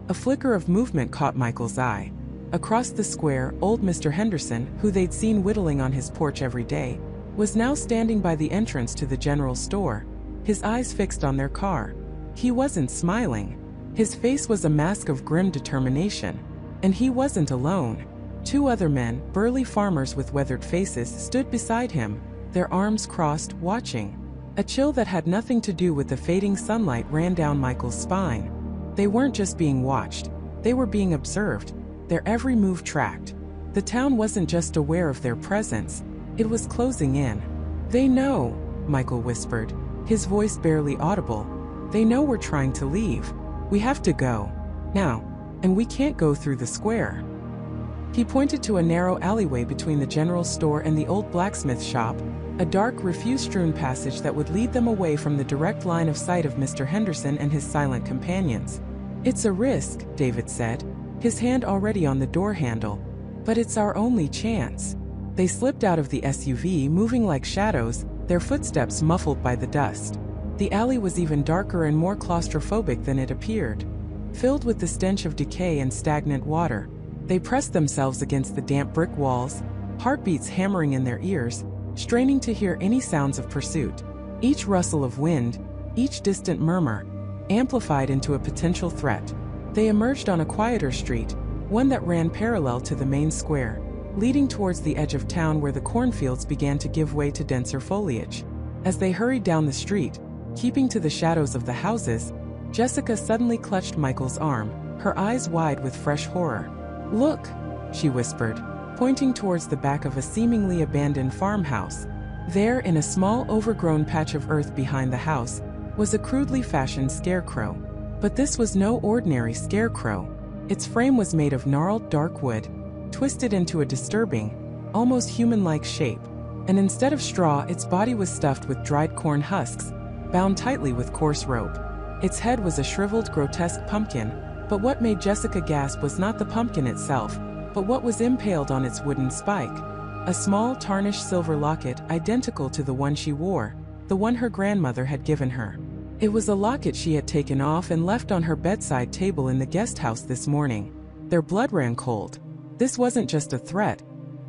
A flicker of movement caught Michael's eye. Across the square, old Mr. Henderson, who they'd seen whittling on his porch every day, was now standing by the entrance to the general store, his eyes fixed on their car. He wasn't smiling. His face was a mask of grim determination. And he wasn't alone. Two other men, burly farmers with weathered faces, stood beside him, their arms crossed, watching. A chill that had nothing to do with the fading sunlight ran down Michael's spine. They weren't just being watched, they were being observed, their every move tracked. The town wasn't just aware of their presence, it was closing in. "They know," Michael whispered, his voice barely audible. "They know we're trying to leave. We have to go. Now. And we can't go through the square." He pointed to a narrow alleyway between the general store and the old blacksmith shop, a dark, refuse-strewn passage that would lead them away from the direct line of sight of Mr. Henderson and his silent companions. "It's a risk," David said, his hand already on the door handle, "but it's our only chance." They slipped out of the SUV, moving like shadows, their footsteps muffled by the dust. The alley was even darker and more claustrophobic than it appeared. Filled with the stench of decay and stagnant water, they pressed themselves against the damp brick walls, heartbeats hammering in their ears, straining to hear any sounds of pursuit. Each rustle of wind, each distant murmur, amplified into a potential threat. They emerged on a quieter street, one that ran parallel to the main square, leading towards the edge of town where the cornfields began to give way to denser foliage. As they hurried down the street, keeping to the shadows of the houses, Jessica suddenly clutched Michael's arm, her eyes wide with fresh horror. "Look," she whispered, pointing towards the back of a seemingly abandoned farmhouse. There, in a small, overgrown patch of earth behind the house, was a crudely fashioned scarecrow. But this was no ordinary scarecrow. Its frame was made of gnarled, dark wood, twisted into a disturbing, almost human-like shape, and instead of straw, its body was stuffed with dried corn husks, bound tightly with coarse rope. Its head was a shriveled, grotesque pumpkin, but what made Jessica gasp was not the pumpkin itself, but what was impaled on its wooden spike. A small, tarnished silver locket identical to the one she wore, the one her grandmother had given her. It was a locket she had taken off and left on her bedside table in the guest house this morning. Their blood ran cold. This wasn't just a threat.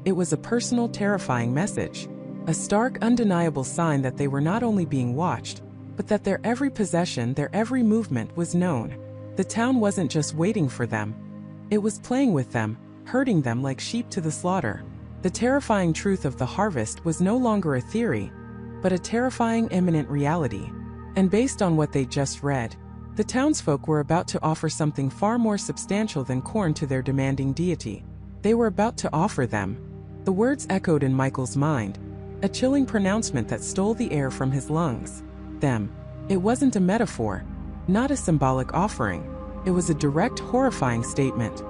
It was a personal, terrifying message. A stark, undeniable sign that they were not only being watched, but that their every possession, their every movement was known. The town wasn't just waiting for them. It was playing with them, herding them like sheep to the slaughter. The terrifying truth of the harvest was no longer a theory, but a terrifying, imminent reality. And based on what they'd just read, the townsfolk were about to offer something far more substantial than corn to their demanding deity. They were about to offer them. The words echoed in Michael's mind, a chilling pronouncement that stole the air from his lungs. Them. It wasn't a metaphor, not a symbolic offering. It was a direct, horrifying statement.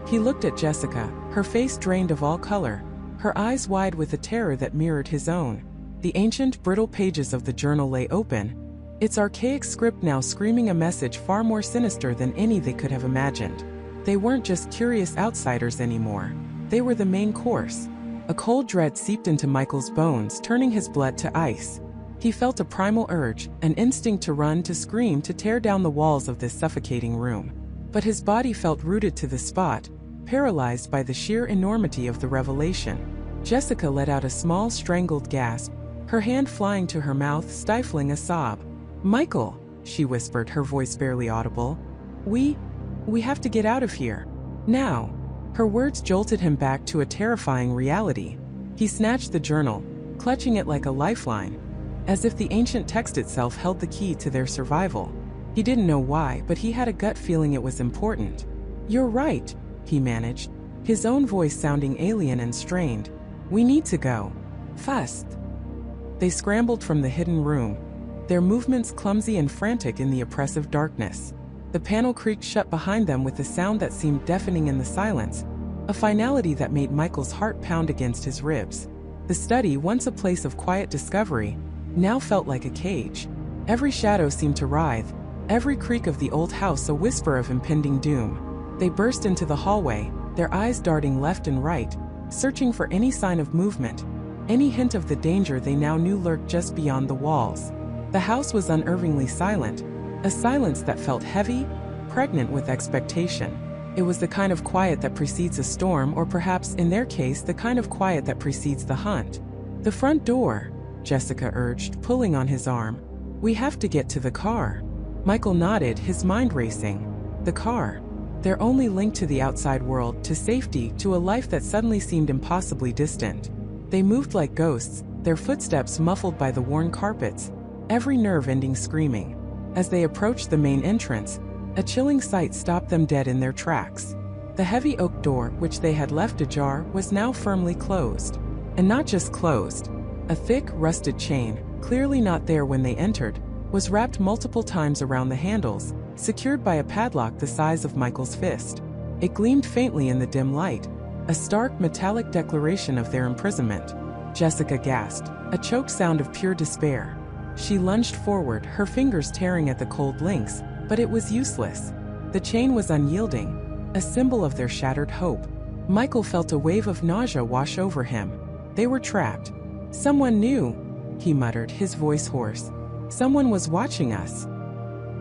He looked at Jessica, her face drained of all color, her eyes wide with a terror that mirrored his own. The ancient, brittle pages of the journal lay open, its archaic script now screaming a message far more sinister than any they could have imagined. They weren't just curious outsiders anymore. They were the main course. A cold dread seeped into Michael's bones, turning his blood to ice. He felt a primal urge, an instinct to run, to scream, to tear down the walls of this suffocating room. But his body felt rooted to the spot, paralyzed by the sheer enormity of the revelation. Jessica let out a small strangled gasp, her hand flying to her mouth, stifling a sob. "Michael," she whispered, her voice barely audible. We have to get out of here. Now." Her words jolted him back to a terrifying reality. He snatched the journal, clutching it like a lifeline, as if the ancient text itself held the key to their survival. He didn't know why, but he had a gut feeling it was important. "You're right," he managed, his own voice sounding alien and strained. "We need to go. Fast." They scrambled from the hidden room, their movements clumsy and frantic in the oppressive darkness. The panel creaked shut behind them with a sound that seemed deafening in the silence, a finality that made Michael's heart pound against his ribs. The study, once a place of quiet discovery, now felt like a cage. Every shadow seemed to writhe, every creak of the old house a whisper of impending doom. They burst into the hallway, their eyes darting left and right, searching for any sign of movement, any hint of the danger they now knew lurked just beyond the walls. The house was unnervingly silent, a silence that felt heavy, pregnant with expectation. It was the kind of quiet that precedes a storm, or perhaps, in their case, the kind of quiet that precedes the hunt. "The front door," Jessica urged, pulling on his arm. "We have to get to the car." Michael nodded, his mind racing. The car. Their only link to the outside world, to safety, to a life that suddenly seemed impossibly distant. They moved like ghosts, their footsteps muffled by the worn carpets, every nerve ending screaming. As they approached the main entrance, a chilling sight stopped them dead in their tracks. The heavy oak door, which they had left ajar, was now firmly closed. And not just closed. A thick, rusted chain, clearly not there when they entered, was wrapped multiple times around the handles, secured by a padlock the size of Michael's fist. It gleamed faintly in the dim light, a stark, metallic declaration of their imprisonment. Jessica gasped, a choked sound of pure despair. She lunged forward, her fingers tearing at the cold links, but it was useless. The chain was unyielding, a symbol of their shattered hope. Michael felt a wave of nausea wash over him. They were trapped. "Someone knew," he muttered, his voice hoarse. "Someone was watching us."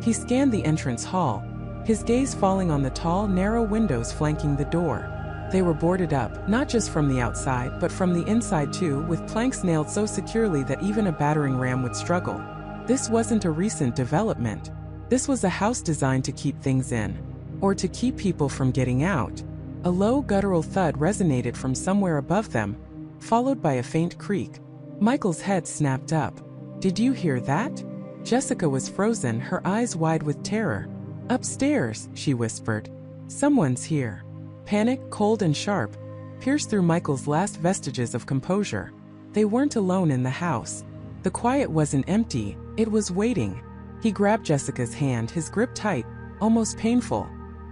He scanned the entrance hall, his gaze falling on the tall, narrow windows flanking the door. They were boarded up, not just from the outside, but from the inside too, with planks nailed so securely that even a battering ram would struggle. This wasn't a recent development. This was a house designed to keep things in, or to keep people from getting out. A low, guttural thud resonated from somewhere above them, followed by a faint creak. Michael's head snapped up. "Did you hear that?" Jessica was frozen, her eyes wide with terror. "Upstairs," she whispered. "Someone's here." Panic, cold and sharp, pierced through Michael's last vestiges of composure. They weren't alone in the house. The quiet wasn't empty, it was waiting. He grabbed Jessica's hand, his grip tight, almost painful.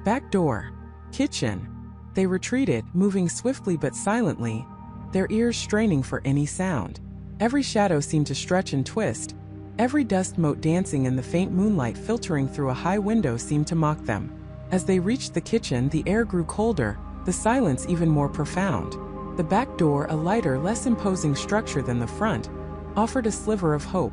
Back door. Kitchen. They retreated, moving swiftly but silently, their ears straining for any sound. Every shadow seemed to stretch and twist. Every dust mote dancing in the faint moonlight filtering through a high window seemed to mock them. As they reached the kitchen, the air grew colder, the silence even more profound. The back door, a lighter, less imposing structure than the front, offered a sliver of hope.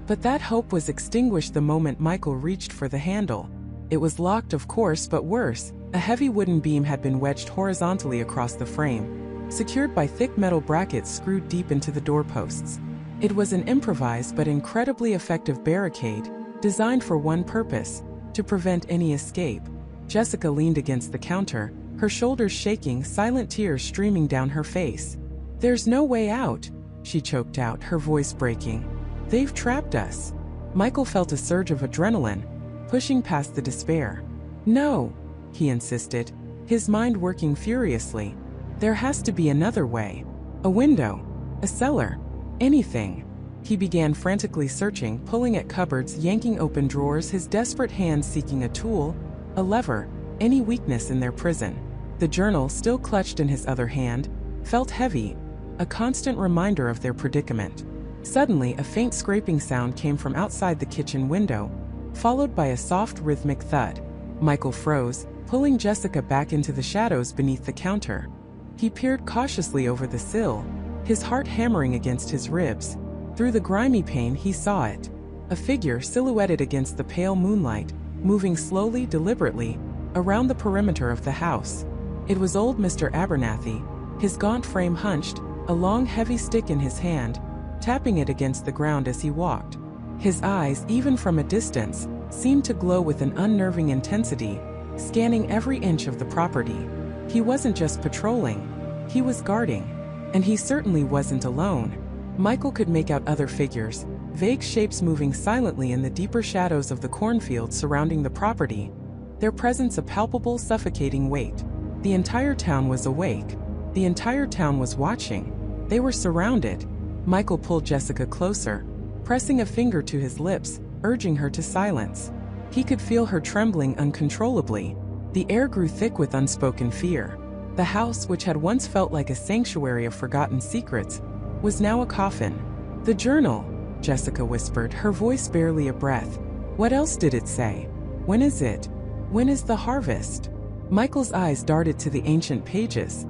But that hope was extinguished the moment Michael reached for the handle. It was locked, of course, but worse, a heavy wooden beam had been wedged horizontally across the frame, secured by thick metal brackets screwed deep into the doorposts. It was an improvised but incredibly effective barricade, designed for one purpose: to prevent any escape. Jessica leaned against the counter, her shoulders shaking, silent tears streaming down her face. "There's no way out," she choked out, her voice breaking. "They've trapped us." Michael felt a surge of adrenaline, pushing past the despair. "No," he insisted, his mind working furiously. "There has to be another way. A window, a cellar, anything." He began frantically searching, pulling at cupboards, yanking open drawers, his desperate hands seeking a tool, a lever, any weakness in their prison. The journal, still clutched in his other hand, felt heavy, a constant reminder of their predicament. Suddenly, a faint scraping sound came from outside the kitchen window, followed by a soft, rhythmic thud. Michael froze, pulling Jessica back into the shadows beneath the counter. He peered cautiously over the sill, his heart hammering against his ribs. Through the grimy pane, he saw it. A figure silhouetted against the pale moonlight, moving slowly, deliberately, around the perimeter of the house. It was old Mr. Abernathy, his gaunt frame hunched, a long heavy stick in his hand, tapping it against the ground as he walked. His eyes, even from a distance, seemed to glow with an unnerving intensity, scanning every inch of the property. He wasn't just patrolling, he was guarding. And he certainly wasn't alone. Michael could make out other figures, vague shapes moving silently in the deeper shadows of the cornfields surrounding the property, their presence a palpable, suffocating weight. The entire town was awake. The entire town was watching. They were surrounded. Michael pulled Jessica closer, pressing a finger to his lips, urging her to silence. He could feel her trembling uncontrollably. The air grew thick with unspoken fear. The house, which had once felt like a sanctuary of forgotten secrets, was now a coffin. "The journal," Jessica whispered, her voice barely a breath. "What else did it say? When is it? When is the harvest?" Michael's eyes darted to the ancient pages.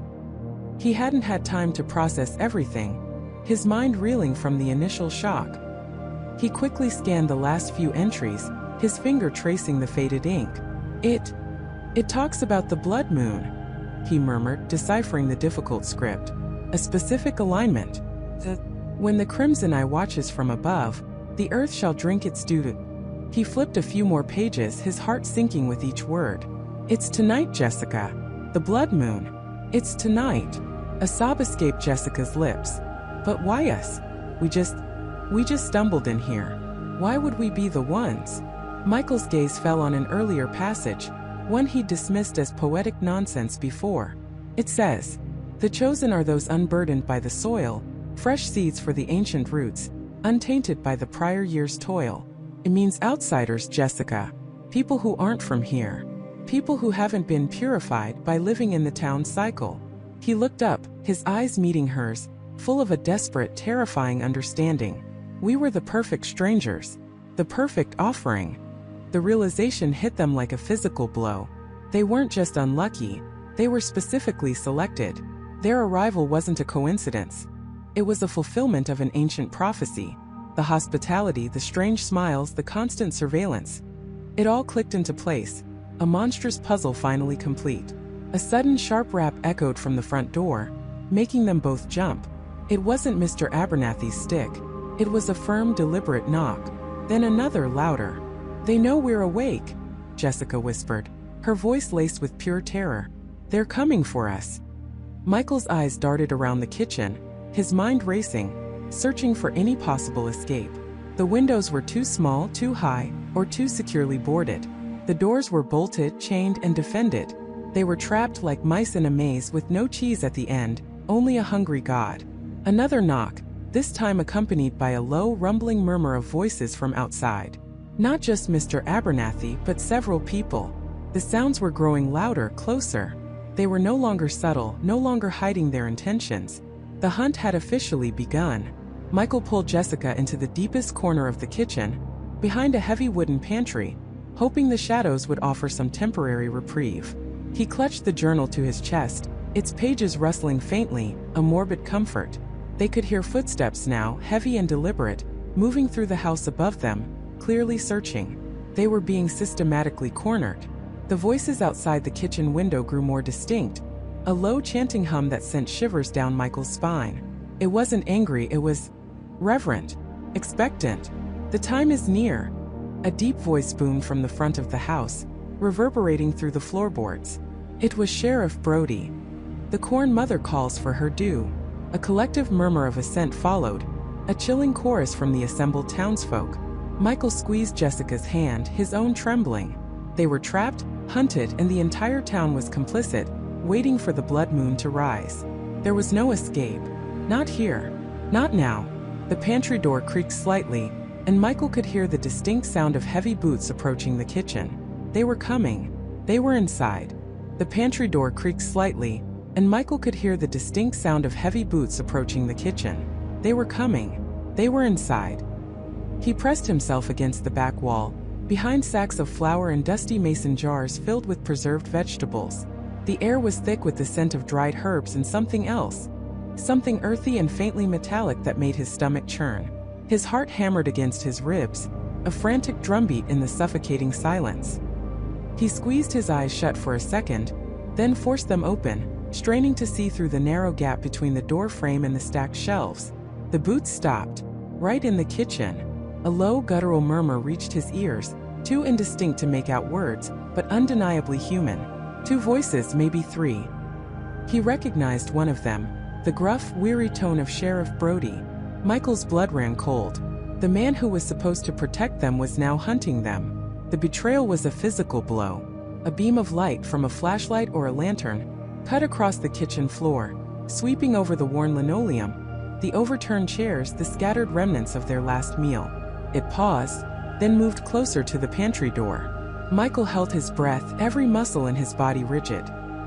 He hadn't had time to process everything, his mind reeling from the initial shock. He quickly scanned the last few entries, his finger tracing the faded ink. It talks about the blood moon," he murmured, deciphering the difficult script. "A specific alignment. When the crimson eye watches from above, the earth shall drink its due." He flipped a few more pages, his heart sinking with each word. "It's tonight, Jessica. The blood moon. It's tonight." A sob escaped Jessica's lips. "But why us? We just stumbled in here. Why would we be the ones?" Michael's gaze fell on an earlier passage, one he'd dismissed as poetic nonsense before. It says, "The chosen are those unburdened by the soil, fresh seeds for the ancient roots, untainted by the prior year's toil." It means outsiders, Jessica. People who aren't from here. People who haven't been purified by living in the town cycle. He looked up, his eyes meeting hers, full of a desperate, terrifying understanding. We were the perfect strangers. The perfect offering. The realization hit them like a physical blow. They weren't just unlucky, they were specifically selected. Their arrival wasn't a coincidence. It was a fulfillment of an ancient prophecy. The hospitality, the strange smiles, the constant surveillance. It all clicked into place, a monstrous puzzle finally complete. A sudden sharp rap echoed from the front door, making them both jump. It wasn't Mr. Abernathy's stick. It was a firm, deliberate knock. Then another, louder. "They know we're awake," Jessica whispered, her voice laced with pure terror. "They're coming for us." Michael's eyes darted around the kitchen, his mind racing, searching for any possible escape. The windows were too small, too high, or too securely boarded. The doors were bolted, chained, and defended. They were trapped like mice in a maze with no cheese at the end, only a hungry god. Another knock, this time accompanied by a low, rumbling murmur of voices from outside. Not just Mr. Abernathy, but several people. The sounds were growing louder, closer. They were no longer subtle, no longer hiding their intentions. The hunt had officially begun. Michael pulled Jessica into the deepest corner of the kitchen, behind a heavy wooden pantry, hoping the shadows would offer some temporary reprieve. He clutched the journal to his chest, its pages rustling faintly, a morbid comfort. They could hear footsteps now, heavy and deliberate, moving through the house above them, clearly searching. They were being systematically cornered. The voices outside the kitchen window grew more distinct, a low chanting hum that sent shivers down Michael's spine. It wasn't angry, it was reverent, expectant. "The time is near," a deep voice boomed from the front of the house, reverberating through the floorboards. It was Sheriff Brody. "The Corn Mother calls for her due." A collective murmur of assent followed, a chilling chorus from the assembled townsfolk. Michael squeezed Jessica's hand, his own trembling. They were trapped, hunted, and the entire town was complicit, waiting for the blood moon to rise. There was no escape. Not here. Not now. The pantry door creaked slightly, and Michael could hear the distinct sound of heavy boots approaching the kitchen. They were coming. They were inside. The pantry door creaked slightly, and Michael could hear the distinct sound of heavy boots approaching the kitchen. They were coming. They were inside. He pressed himself against the back wall, behind sacks of flour and dusty mason jars filled with preserved vegetables. The air was thick with the scent of dried herbs and something else, something earthy and faintly metallic that made his stomach churn. His heart hammered against his ribs, a frantic drumbeat in the suffocating silence. He squeezed his eyes shut for a second, then forced them open, straining to see through the narrow gap between the door frame and the stacked shelves. The boots stopped, right in the kitchen. A low guttural murmur reached his ears, too indistinct to make out words, but undeniably human. 2 voices, maybe 3. He recognized one of them, the gruff, weary tone of Sheriff Brody. Michael's blood ran cold. The man who was supposed to protect them was now hunting them. The betrayal was a physical blow. A beam of light from a flashlight or a lantern cut across the kitchen floor, sweeping over the worn linoleum, the overturned chairs, the scattered remnants of their last meal. It paused, then moved closer to the pantry door. Michael held his breath, every muscle in his body rigid.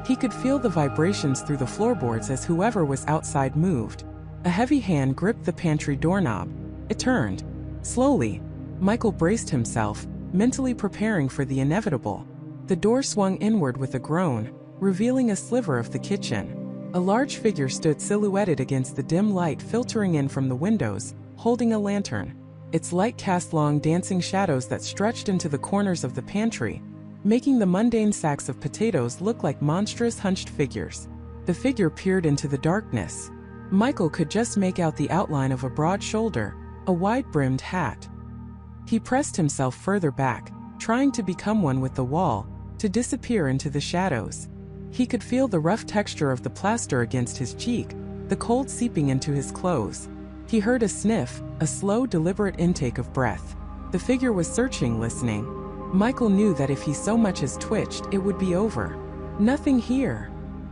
He could feel the vibrations through the floorboards as whoever was outside moved. A heavy hand gripped the pantry doorknob. It turned. Slowly, Michael braced himself, mentally preparing for the inevitable. The door swung inward with a groan, revealing a sliver of the kitchen. A large figure stood silhouetted against the dim light filtering in from the windows, holding a lantern. Its light cast long dancing shadows that stretched into the corners of the pantry, making the mundane sacks of potatoes look like monstrous hunched figures. The figure peered into the darkness. Michael could just make out the outline of a broad shoulder, a wide-brimmed hat. He pressed himself further back, trying to become one with the wall, to disappear into the shadows. He could feel the rough texture of the plaster against his cheek, the cold seeping into his clothes. He heard a sniff, a slow, deliberate intake of breath. The figure was searching, listening. Michael knew that if he so much as twitched, it would be over. "Nothing here,"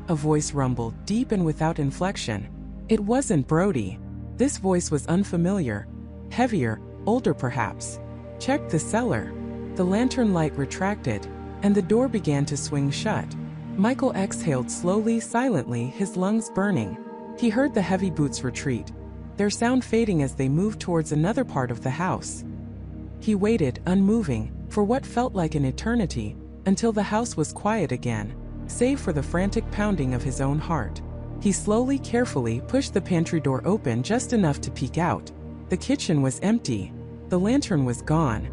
a voice rumbled, deep and without inflection. It wasn't Brody. This voice was unfamiliar, heavier, older perhaps. "Check the cellar." The lantern light retracted, and the door began to swing shut. Michael exhaled slowly, silently, his lungs burning. He heard the heavy boots retreat, their sound fading as they moved towards another part of the house. He waited, unmoving, for what felt like an eternity, until the house was quiet again, save for the frantic pounding of his own heart. He slowly, carefully pushed the pantry door open just enough to peek out. The kitchen was empty. The lantern was gone.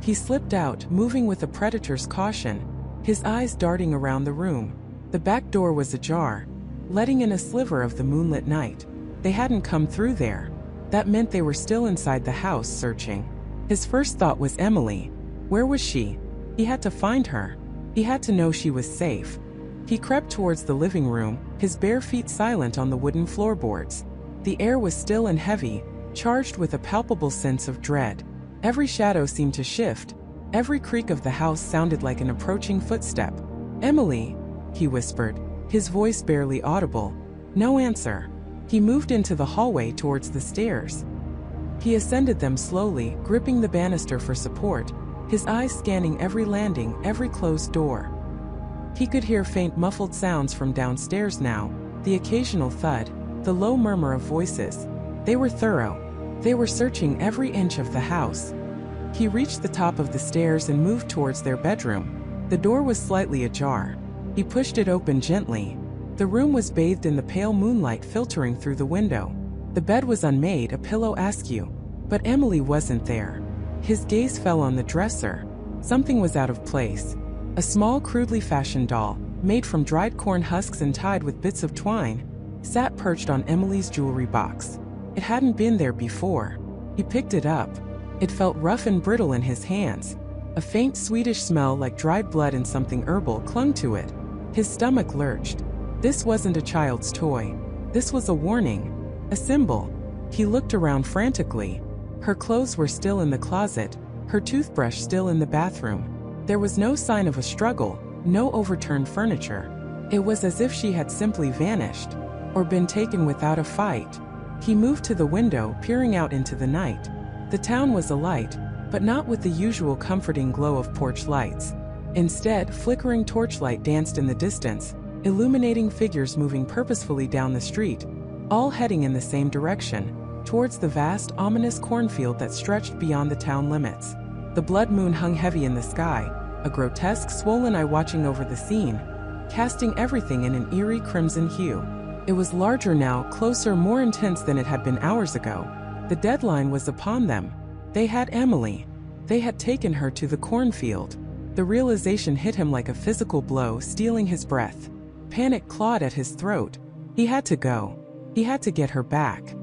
He slipped out, moving with a predator's caution, his eyes darting around the room. The back door was ajar, letting in a sliver of the moonlit night. They hadn't come through there. That meant they were still inside the house, searching. His first thought was Emily. Where was she? He had to find her. He had to know she was safe. He crept towards the living room, his bare feet silent on the wooden floorboards. The air was still and heavy, charged with a palpable sense of dread. Every shadow seemed to shift. Every creak of the house sounded like an approaching footstep. "Emily," he whispered, his voice barely audible. No answer. He moved into the hallway towards the stairs. He ascended them slowly, gripping the banister for support, his eyes scanning every landing, every closed door. He could hear faint muffled sounds from downstairs now, the occasional thud, the low murmur of voices. They were thorough. They were searching every inch of the house. He reached the top of the stairs and moved towards their bedroom. The door was slightly ajar. He pushed it open gently. The room was bathed in the pale moonlight filtering through the window. The bed was unmade, a pillow askew. But Emily wasn't there. His gaze fell on the dresser. Something was out of place. A small, crudely fashioned doll, made from dried corn husks and tied with bits of twine, sat perched on Emily's jewelry box. It hadn't been there before. He picked it up. It felt rough and brittle in his hands. A faint, sweetish smell like dried blood and something herbal clung to it. His stomach lurched. This wasn't a child's toy. This was a warning, a symbol. He looked around frantically. Her clothes were still in the closet, her toothbrush still in the bathroom. There was no sign of a struggle, no overturned furniture. It was as if she had simply vanished, or been taken without a fight. He moved to the window, peering out into the night. The town was alight, but not with the usual comforting glow of porch lights. Instead, flickering torchlight danced in the distance, illuminating figures moving purposefully down the street, all heading in the same direction, towards the vast, ominous cornfield that stretched beyond the town limits. The blood moon hung heavy in the sky, a grotesque, swollen eye watching over the scene, casting everything in an eerie crimson hue. It was larger now, closer, more intense than it had been hours ago. The deadline was upon them. They had Emily. They had taken her to the cornfield. The realization hit him like a physical blow, stealing his breath. Panic clawed at his throat. He had to go. He had to get her back.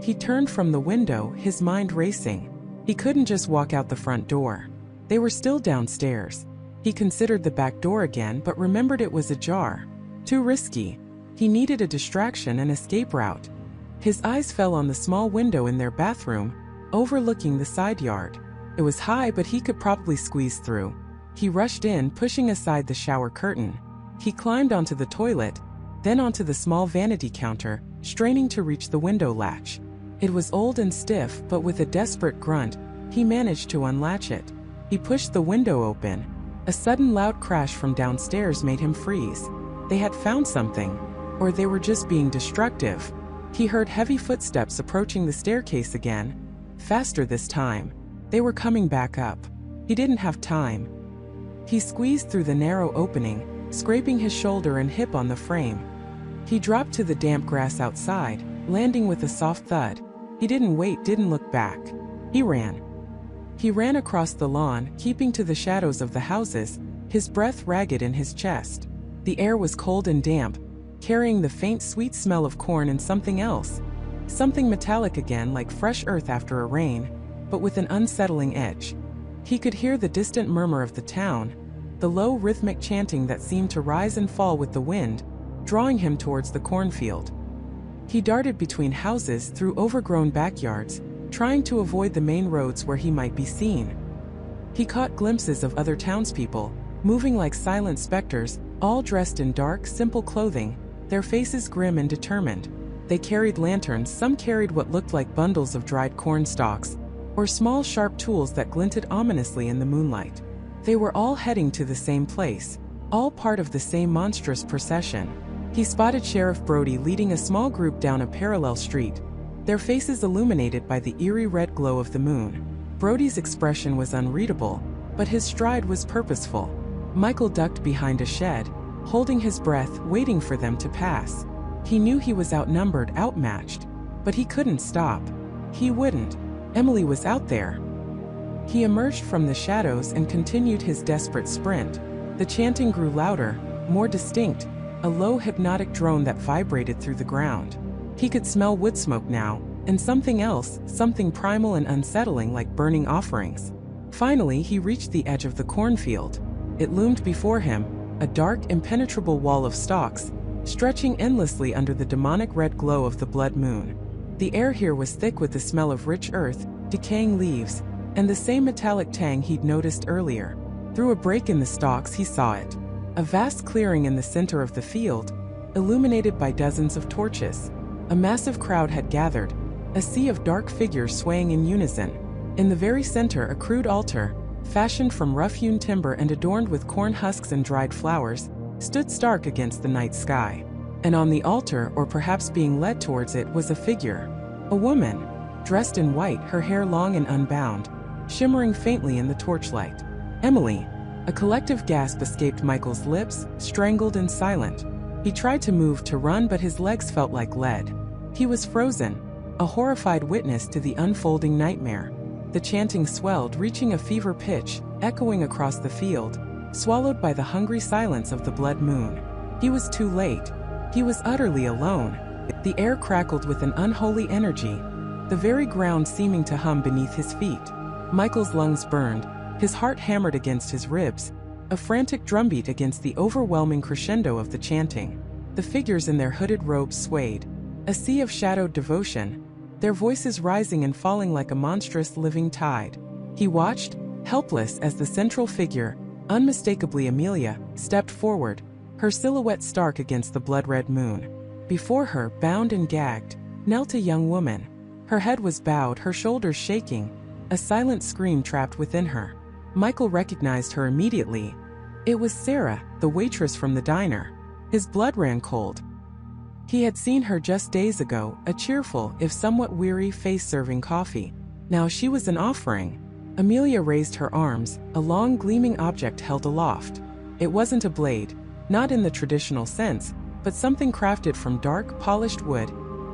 He turned from the window, his mind racing. He couldn't just walk out the front door. They were still downstairs. He considered the back door again, but remembered it was ajar. Too risky. He needed a distraction, an escape route. His eyes fell on the small window in their bathroom, overlooking the side yard. It was high, but he could probably squeeze through. He rushed in, pushing aside the shower curtain. He climbed onto the toilet, then onto the small vanity counter, straining to reach the window latch. It was old and stiff, but with a desperate grunt, he managed to unlatch it. He pushed the window open. A sudden loud crash from downstairs made him freeze. They had found something, or they were just being destructive. He heard heavy footsteps approaching the staircase again, faster this time. They were coming back up. He didn't have time. He squeezed through the narrow opening, scraping his shoulder and hip on the frame. He dropped to the damp grass outside, landing with a soft thud. He didn't wait, didn't look back. He ran. He ran across the lawn, keeping to the shadows of the houses, his breath ragged in his chest. The air was cold and damp, carrying the faint sweet smell of corn and something else. Something metallic again, like fresh earth after a rain, but with an unsettling edge. He could hear the distant murmur of the town, the low rhythmic chanting that seemed to rise and fall with the wind, drawing him towards the cornfield. He darted between houses, through overgrown backyards, trying to avoid the main roads where he might be seen. He caught glimpses of other townspeople, moving like silent specters, all dressed in dark, simple clothing, their faces grim and determined. They carried lanterns, some carried what looked like bundles of dried corn stalks, or small sharp tools that glinted ominously in the moonlight. They were all heading to the same place, all part of the same monstrous procession. He spotted Sheriff Brody leading a small group down a parallel street, their faces illuminated by the eerie red glow of the moon. Brody's expression was unreadable, but his stride was purposeful. Michael ducked behind a shed, holding his breath, waiting for them to pass. He knew he was outnumbered, outmatched, but he couldn't stop. He wouldn't. Emily was out there. He emerged from the shadows and continued his desperate sprint. The chanting grew louder, more distinct, a low hypnotic drone that vibrated through the ground. He could smell wood smoke now, and something else, something primal and unsettling like burning offerings. Finally, he reached the edge of the cornfield. It loomed before him, a dark, impenetrable wall of stalks, stretching endlessly under the demonic red glow of the blood moon. The air here was thick with the smell of rich earth, decaying leaves, and the same metallic tang he'd noticed earlier. Through a break in the stalks, he saw it. A vast clearing in the center of the field, illuminated by dozens of torches. A massive crowd had gathered, a sea of dark figures swaying in unison. In the very center, a crude altar, fashioned from rough-hewn timber and adorned with corn husks and dried flowers, stood stark against the night sky. And on the altar, or perhaps being led towards it, was a figure. A woman, dressed in white, her hair long and unbound, shimmering faintly in the torchlight. Emily. A collective gasp escaped Michael's lips, strangled and silent. He tried to move, to run, but his legs felt like lead. He was frozen, a horrified witness to the unfolding nightmare. The chanting swelled, reaching a fever pitch, echoing across the field, swallowed by the hungry silence of the blood moon. He was too late. He was utterly alone. The air crackled with an unholy energy, the very ground seeming to hum beneath his feet. Michael's lungs burned, his heart hammered against his ribs, a frantic drumbeat against the overwhelming crescendo of the chanting. The figures in their hooded robes swayed, a sea of shadowed devotion, their voices rising and falling like a monstrous living tide. He watched, helpless, as the central figure, unmistakably Amelia, stepped forward, her silhouette stark against the blood-red moon. Before her, bound and gagged, knelt a young woman. Her head was bowed, her shoulders shaking, a silent scream trapped within her. Michael recognized her immediately. It was Sarah, the waitress from the diner. His blood ran cold. He had seen her just days ago, a cheerful, if somewhat weary face serving coffee. Now she was an offering. Amelia raised her arms, a long gleaming object held aloft. It wasn't a blade, not in the traditional sense, but something crafted from dark, polished wood,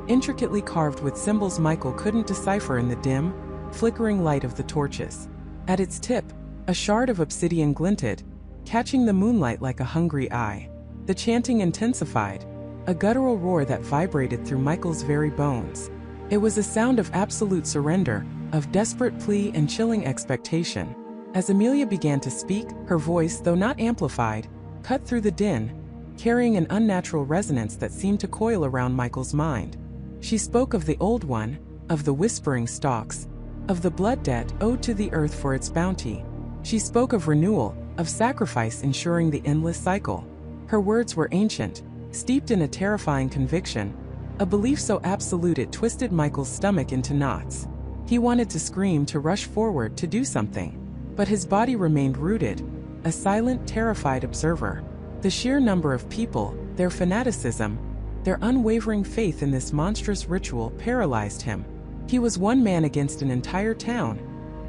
intricately carved with symbols Michael couldn't decipher in the dim, flickering light of the torches. At its tip, A shard of obsidian glinted, catching the moonlight like a hungry eye. The chanting intensified, a guttural roar that vibrated through Michael's very bones. It was a sound of absolute surrender, of desperate plea and chilling expectation. As Amelia began to speak, her voice, though not amplified, cut through the din, carrying an unnatural resonance that seemed to coil around Michael's mind. She spoke of the Old One, of the whispering stalks, of the blood debt owed to the earth for its bounty. She spoke of renewal, of sacrifice ensuring the endless cycle. Her words were ancient, steeped in a terrifying conviction, a belief so absolute it twisted Michael's stomach into knots. He wanted to scream, to rush forward, to do something. But his body remained rooted, a silent, terrified observer. The sheer number of people, their fanaticism, their unwavering faith in this monstrous ritual paralyzed him. He was one man against an entire town,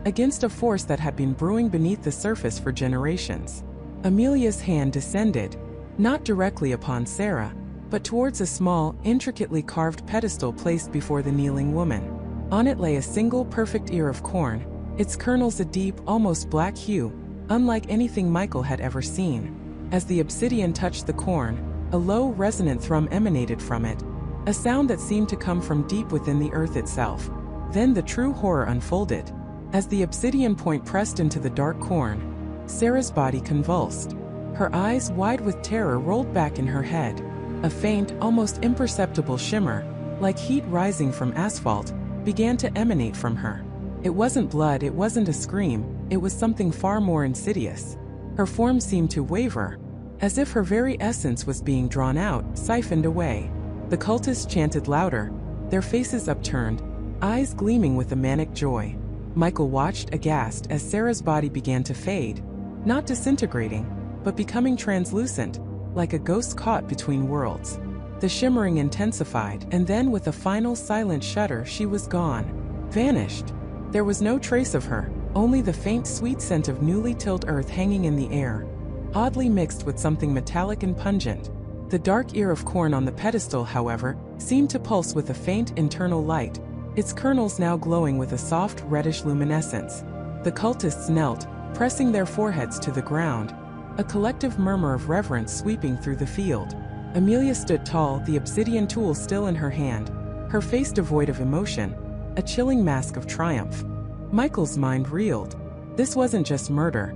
against a force that had been brewing beneath the surface for generations. Amelia's hand descended, not directly upon Sarah, but towards a small, intricately carved pedestal placed before the kneeling woman. On it lay a single perfect ear of corn, its kernels a deep, almost black hue, unlike anything Michael had ever seen. As the obsidian touched the corn, a low, resonant thrum emanated from it, a sound that seemed to come from deep within the earth itself. Then the true horror unfolded. As the obsidian point pressed into the dark corn, Sarah's body convulsed. Her eyes, wide with terror, rolled back in her head. A faint, almost imperceptible shimmer, like heat rising from asphalt, began to emanate from her. It wasn't blood, it wasn't a scream, it was something far more insidious. Her form seemed to waver, as if her very essence was being drawn out, siphoned away. The cultists chanted louder, their faces upturned, eyes gleaming with a manic joy. Michael watched, aghast, as Sarah's body began to fade, not disintegrating, but becoming translucent, like a ghost caught between worlds. The shimmering intensified, and then with a final silent shudder she was gone, vanished. There was no trace of her, only the faint sweet scent of newly tilled earth hanging in the air, oddly mixed with something metallic and pungent. The dark ear of corn on the pedestal, however, seemed to pulse with a faint internal light, its kernels now glowing with a soft reddish luminescence. The cultists knelt, pressing their foreheads to the ground, a collective murmur of reverence sweeping through the field. Amelia stood tall, the obsidian tool still in her hand, her face devoid of emotion, a chilling mask of triumph. Michael's mind reeled. This wasn't just murder.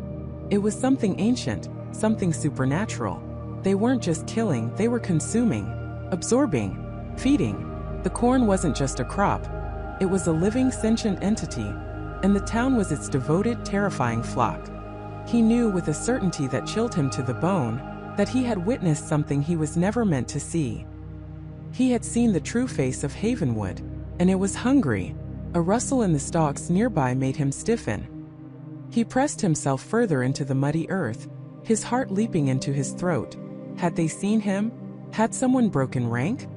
It was something ancient, something supernatural. They weren't just killing, they were consuming, absorbing, feeding. The corn wasn't just a crop. It was a living, sentient entity, and the town was its devoted, terrifying flock. He knew with a certainty that chilled him to the bone that he had witnessed something he was never meant to see. He had seen the true face of Havenwood, and it was hungry. A rustle in the stalks nearby made him stiffen. He pressed himself further into the muddy earth, his heart leaping into his throat. Had they seen him? Had someone broken rank?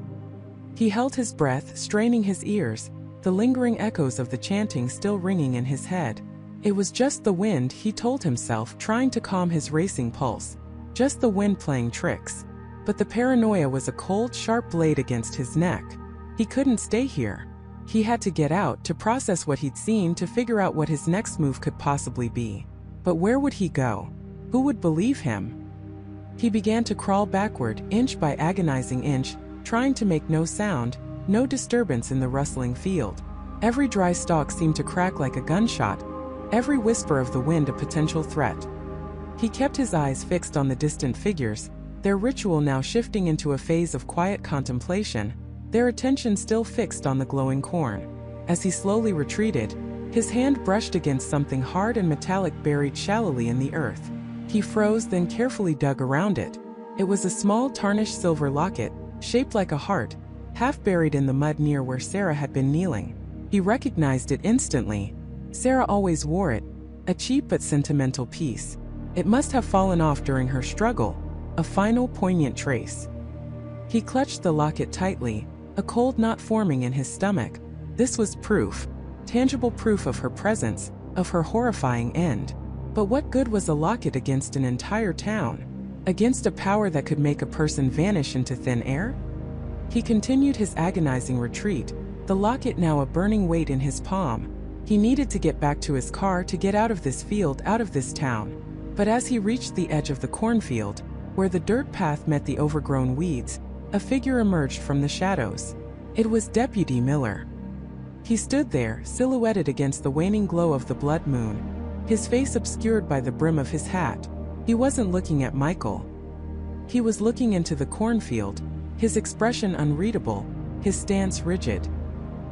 He held his breath, straining his ears, the lingering echoes of the chanting still ringing in his head. It was just the wind, he told himself, trying to calm his racing pulse. Just the wind playing tricks. But the paranoia was a cold, sharp blade against his neck. He couldn't stay here. He had to get out, to process what he'd seen, to figure out what his next move could possibly be. But where would he go? Who would believe him? He began to crawl backward, inch by agonizing inch, trying to make no sound, no disturbance in the rustling field. Every dry stalk seemed to crack like a gunshot, every whisper of the wind a potential threat. He kept his eyes fixed on the distant figures, their ritual now shifting into a phase of quiet contemplation, their attention still fixed on the glowing corn. As he slowly retreated, his hand brushed against something hard and metallic buried shallowly in the earth. He froze, then carefully dug around it. It was a small tarnished silver locket, shaped like a heart, half buried in the mud near where Sarah had been kneeling. He recognized it instantly. Sarah always wore it, a cheap but sentimental piece. It must have fallen off during her struggle, a final poignant trace. He clutched the locket tightly, a cold knot forming in his stomach. This was proof, tangible proof of her presence, of her horrifying end. But what good was a locket against an entire town? Against a power that could make a person vanish into thin air? He continued his agonizing retreat, the locket now a burning weight in his palm, He needed to get back to his car to get out of this field, out of this town. But as he reached the edge of the cornfield, where the dirt path met the overgrown weeds, a figure emerged from the shadows. It was Deputy Miller. He stood there, silhouetted against the waning glow of the blood moon, his face obscured by the brim of his hat. He wasn't looking at Michael. He was looking into the cornfield, his expression unreadable, his stance rigid.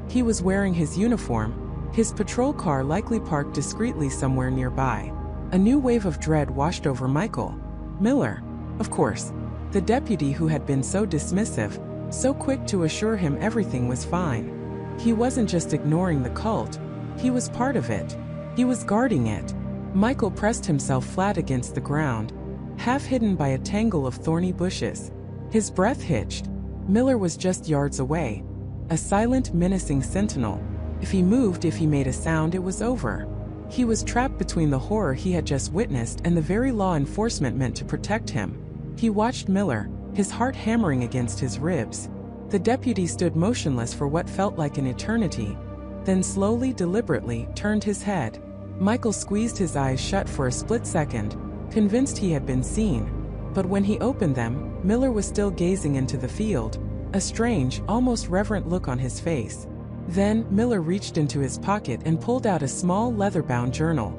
He was wearing his uniform, his patrol car likely parked discreetly somewhere nearby. A new wave of dread washed over Michael. Miller, of course, the deputy who had been so dismissive, so quick to assure him everything was fine. He wasn't just ignoring the cult, he was part of it. He was guarding it. Michael pressed himself flat against the ground, half hidden by a tangle of thorny bushes. His breath hitched. Miller was just yards away, a silent, menacing sentinel. If he moved, if he made a sound, it was over. He was trapped between the horror he had just witnessed and the very law enforcement meant to protect him. He watched Miller, his heart hammering against his ribs. The deputy stood motionless for what felt like an eternity, then slowly, deliberately, turned his head. Michael squeezed his eyes shut for a split second, convinced he had been seen. But when he opened them, Miller was still gazing into the field, a strange, almost reverent look on his face. Then, Miller reached into his pocket and pulled out a small, leather-bound journal.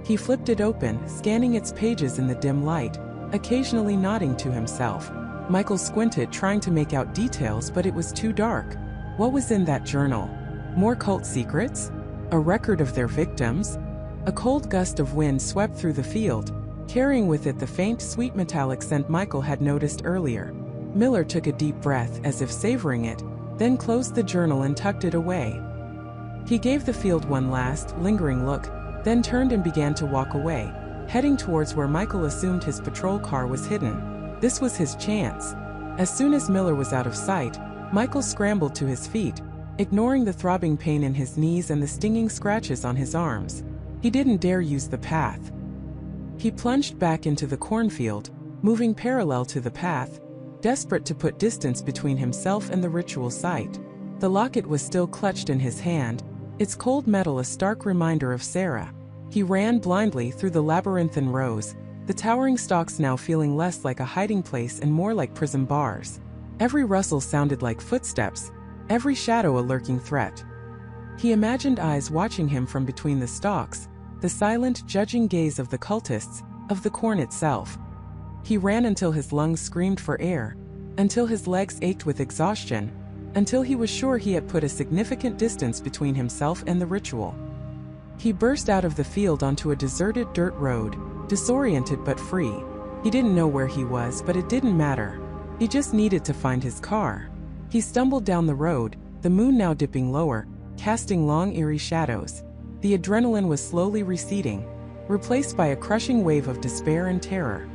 He flipped it open, scanning its pages in the dim light, occasionally nodding to himself. Michael squinted, trying to make out details, but it was too dark. What was in that journal? More cult secrets? A record of their victims? A cold gust of wind swept through the field, carrying with it the faint, sweet metallic scent Michael had noticed earlier. Miller took a deep breath, as if savoring it, then closed the journal and tucked it away. He gave the field one last, lingering look, then turned and began to walk away, heading towards where Michael assumed his patrol car was hidden. This was his chance. As soon as Miller was out of sight, Michael scrambled to his feet, ignoring the throbbing pain in his knees and the stinging scratches on his arms. He didn't dare use the path. He plunged back into the cornfield, moving parallel to the path, desperate to put distance between himself and the ritual site. The locket was still clutched in his hand, its cold metal a stark reminder of Sarah. He ran blindly through the labyrinthine rows, the towering stalks now feeling less like a hiding place and more like prison bars. Every rustle sounded like footsteps, every shadow a lurking threat. He imagined eyes watching him from between the stalks, the silent, judging gaze of the cultists, of the corn itself. He ran until his lungs screamed for air, until his legs ached with exhaustion, until he was sure he had put a significant distance between himself and the ritual. He burst out of the field onto a deserted dirt road, disoriented but free. He didn't know where he was, but it didn't matter. He just needed to find his car. He stumbled down the road, the moon now dipping lower, casting long, eerie shadows. The adrenaline was slowly receding, replaced by a crushing wave of despair and terror.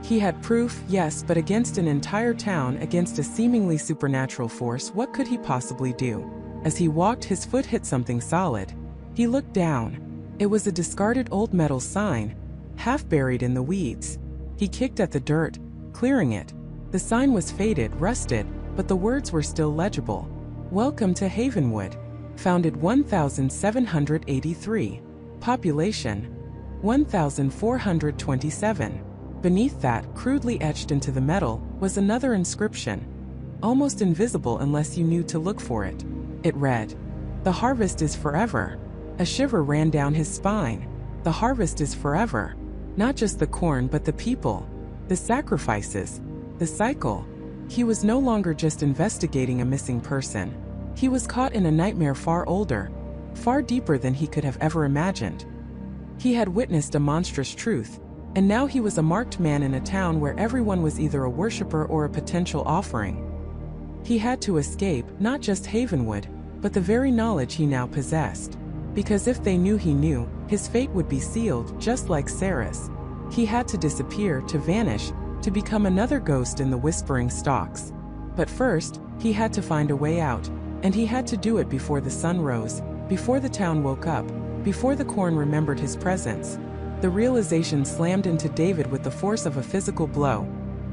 He had proof, yes, but against an entire town, against a seemingly supernatural force, what could he possibly do? As he walked, his foot hit something solid. He looked down. It was a discarded old metal sign, half buried in the weeds. He kicked at the dirt, clearing it. The sign was faded, rusted, but the words were still legible. Welcome to Havenwood. Founded 1783. Population 1427. Beneath that, crudely etched into the metal, was another inscription, almost invisible unless you knew to look for it. It read, "The harvest is forever." A shiver ran down his spine. The harvest is forever. Not just the corn, but the people, the sacrifices, the cycle. He was no longer just investigating a missing person. He was caught in a nightmare far older, far deeper than he could have ever imagined. He had witnessed a monstrous truth, and now he was a marked man in a town where everyone was either a worshiper or a potential offering. He had to escape, not just Havenwood, but the very knowledge he now possessed. Because if they knew he knew, his fate would be sealed, just like Sarah's. He had to disappear, to vanish, to become another ghost in the whispering stalks. But first, he had to find a way out, and he had to do it before the sun rose, before the town woke up, before the corn remembered his presence. The realization slammed into David with the force of a physical blow,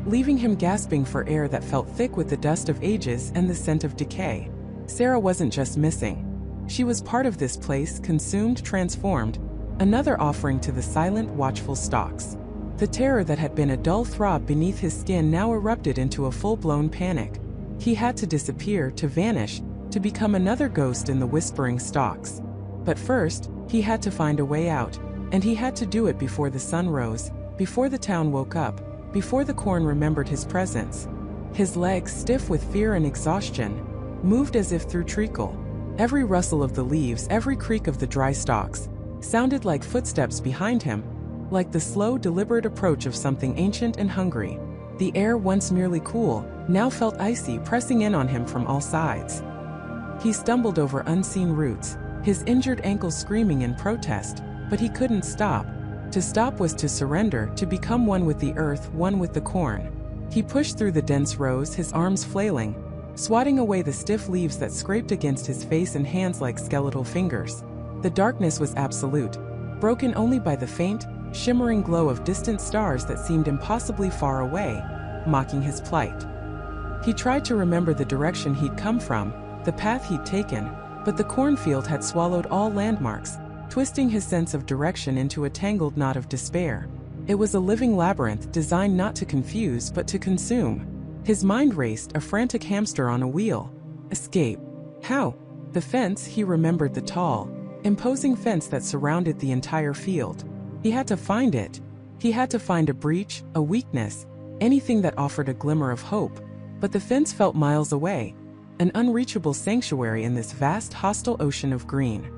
leaving him gasping for air that felt thick with the dust of ages and the scent of decay. Sarah wasn't just missing. She was part of this place, consumed, transformed, another offering to the silent, watchful stalks. The terror that had been a dull throb beneath his skin now erupted into a full-blown panic. He had to disappear, to vanish, to become another ghost in the whispering stalks. But first, he had to find a way out, and he had to do it before the sun rose, before the town woke up, before the corn remembered his presence. His legs, stiff with fear and exhaustion, moved as if through treacle. Every rustle of the leaves, every creak of the dry stalks, sounded like footsteps behind him, like the slow, deliberate approach of something ancient and hungry. The air, once merely cool, now felt icy, pressing in on him from all sides. He stumbled over unseen roots, his injured ankles screaming in protest, but he couldn't stop. To stop was to surrender, to become one with the earth, one with the corn. He pushed through the dense rows, his arms flailing, swatting away the stiff leaves that scraped against his face and hands like skeletal fingers. The darkness was absolute, broken only by the faint, shimmering glow of distant stars that seemed impossibly far away, mocking his plight. He tried to remember the direction he'd come from, the path he'd taken, but the cornfield had swallowed all landmarks, twisting his sense of direction into a tangled knot of despair. It was a living labyrinth designed not to confuse but to consume. His mind raced, a frantic hamster on a wheel. Escape. How? The fence, he remembered, the tall, imposing fence that surrounded the entire field. He had to find it. He had to find a breach, a weakness, anything that offered a glimmer of hope. But the fence felt miles away, an unreachable sanctuary in this vast, hostile ocean of green.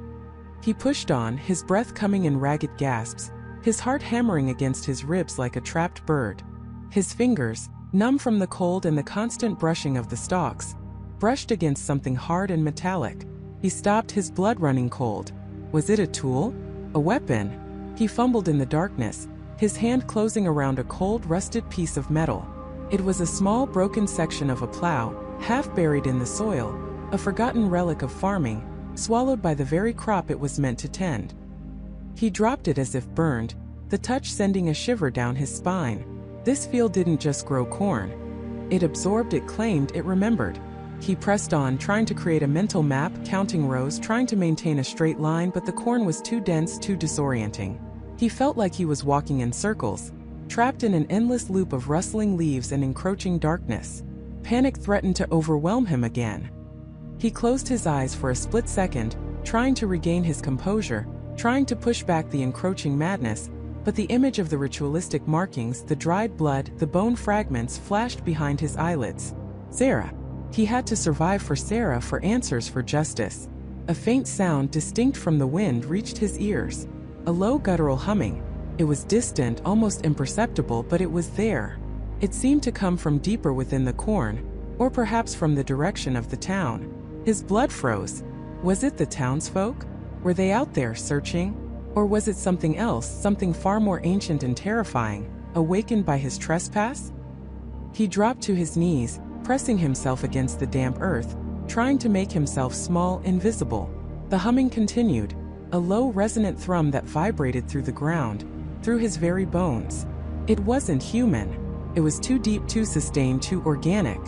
He pushed on, his breath coming in ragged gasps, his heart hammering against his ribs like a trapped bird. His fingers, numb from the cold and the constant brushing of the stalks, brushed against something hard and metallic. He stopped, his blood running cold. Was it a tool? A weapon? He fumbled in the darkness, his hand closing around a cold, rusted piece of metal. It was a small, broken section of a plow, half buried in the soil, a forgotten relic of farming, swallowed by the very crop it was meant to tend. He dropped it as if burned, the touch sending a shiver down his spine. This field didn't just grow corn. It absorbed, it claimed, it remembered. He pressed on, trying to create a mental map, counting rows, trying to maintain a straight line, but the corn was too dense, too disorienting. He felt like he was walking in circles, trapped in an endless loop of rustling leaves and encroaching darkness. Panic threatened to overwhelm him again. He closed his eyes for a split second, trying to regain his composure, trying to push back the encroaching madness, but the image of the ritualistic markings, the dried blood, the bone fragments flashed behind his eyelids. Sarah. He had to survive for Sarah, for answers, for justice. A faint sound, distinct from the wind, reached his ears. A low guttural humming. It was distant, almost imperceptible, but it was there. It seemed to come from deeper within the corn, or perhaps from the direction of the town. His blood froze. Was it the townsfolk? Were they out there searching? Or was it something else, something far more ancient and terrifying, awakened by his trespass? He dropped to his knees, pressing himself against the damp earth, trying to make himself small, invisible. The humming continued, a low resonant thrum that vibrated through the ground, through his very bones. It wasn't human. It was too deep, too sustained, too organic.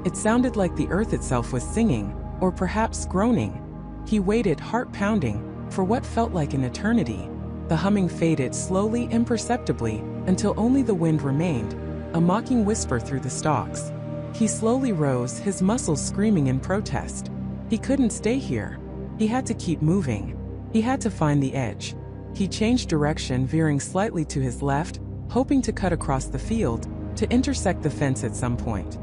It sounded like the earth itself was singing, or perhaps groaning. He waited, heart pounding, for what felt like an eternity. The humming faded slowly, imperceptibly, until only the wind remained, a mocking whisper through the stalks. He slowly rose, his muscles screaming in protest. He couldn't stay here. He had to keep moving. He had to find the edge. He changed direction, veering slightly to his left, hoping to cut across the field, to intersect the fence at some point.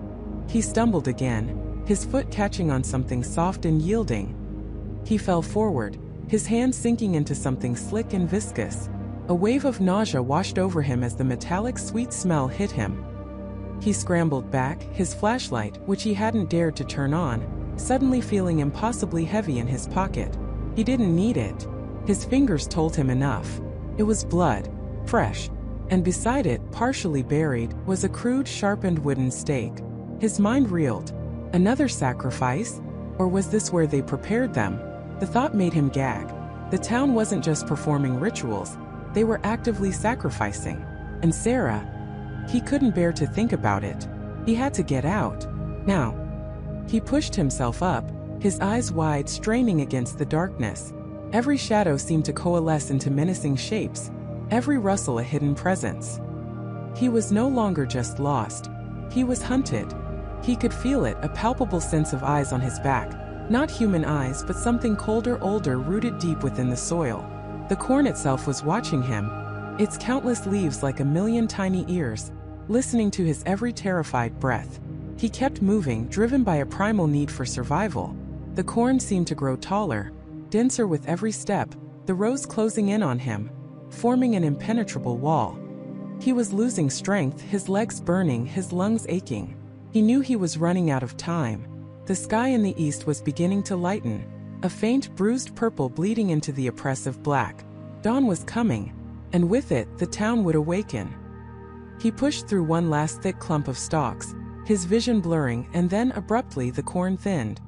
He stumbled again, his foot catching on something soft and yielding. He fell forward, his hand sinking into something slick and viscous. A wave of nausea washed over him as the metallic sweet smell hit him. He scrambled back, his flashlight, which he hadn't dared to turn on, suddenly feeling impossibly heavy in his pocket. He didn't need it. His fingers told him enough. It was blood, fresh, and beside it, partially buried, was a crude, sharpened wooden stake. His mind reeled. Another sacrifice? Or was this where they prepared them? The thought made him gag. The town wasn't just performing rituals, they were actively sacrificing. And Sarah? He couldn't bear to think about it. He had to get out. Now. He pushed himself up, his eyes wide, straining against the darkness. Every shadow seemed to coalesce into menacing shapes, every rustle a hidden presence. He was no longer just lost. He was hunted. He could feel it, a palpable sense of eyes on his back. Not human eyes, but something colder, older, rooted deep within the soil. The corn itself was watching him, its countless leaves like a million tiny ears, listening to his every terrified breath. He kept moving, driven by a primal need for survival. The corn seemed to grow taller, denser with every step, the rows closing in on him, forming an impenetrable wall. He was losing strength, his legs burning, his lungs aching. He knew he was running out of time. The sky in the east was beginning to lighten, a faint, bruised purple bleeding into the oppressive black. Dawn was coming, and with it, the town would awaken. He pushed through one last thick clump of stalks, his vision blurring, and then abruptly the corn thinned.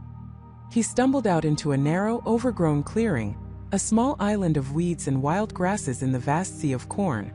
He stumbled out into a narrow, overgrown clearing, a small island of weeds and wild grasses in the vast sea of corn.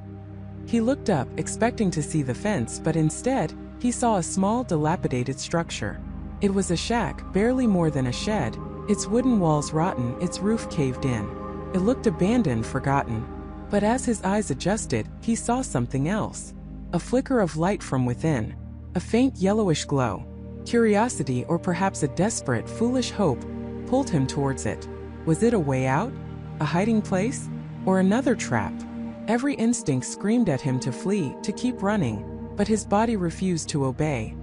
He looked up, expecting to see the fence, but instead, he saw a small, dilapidated structure. It was a shack, barely more than a shed, its wooden walls rotten, its roof caved in. It looked abandoned, forgotten. But as his eyes adjusted, he saw something else. A flicker of light from within, a faint yellowish glow. Curiosity, or perhaps a desperate, foolish hope, pulled him towards it. Was it a way out? A hiding place? Or another trap? Every instinct screamed at him to flee, to keep running, but his body refused to obey.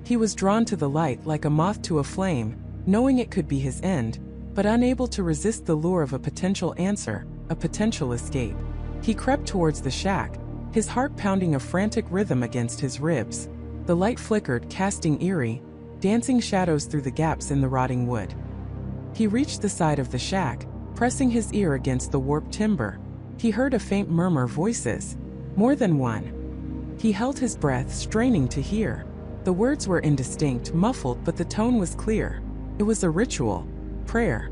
He was drawn to the light like a moth to a flame, knowing it could be his end, but unable to resist the lure of a potential answer, a potential escape. He crept towards the shack, his heart pounding a frantic rhythm against his ribs. The light flickered, casting eerie, dancing shadows through the gaps in the rotting wood. He reached the side of the shack, pressing his ear against the warped timber. He heard a faint murmur, voices. More than one. He held his breath, straining to hear. The words were indistinct, muffled, but the tone was clear. It was a ritual. Prayer.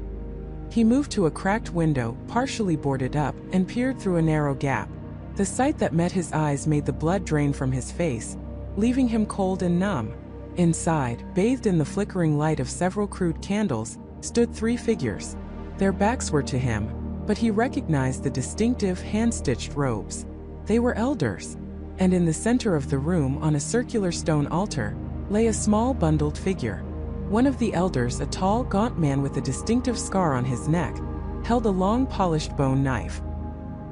He moved to a cracked window, partially boarded up, and peered through a narrow gap. The sight that met his eyes made the blood drain from his face, leaving him cold and numb. Inside, bathed in the flickering light of several crude candles, stood three figures. Their backs were to him, but he recognized the distinctive hand-stitched robes. They were elders. And in the center of the room, on a circular stone altar, lay a small bundled figure. One of the elders, a tall, gaunt man with a distinctive scar on his neck, held a long polished bone knife.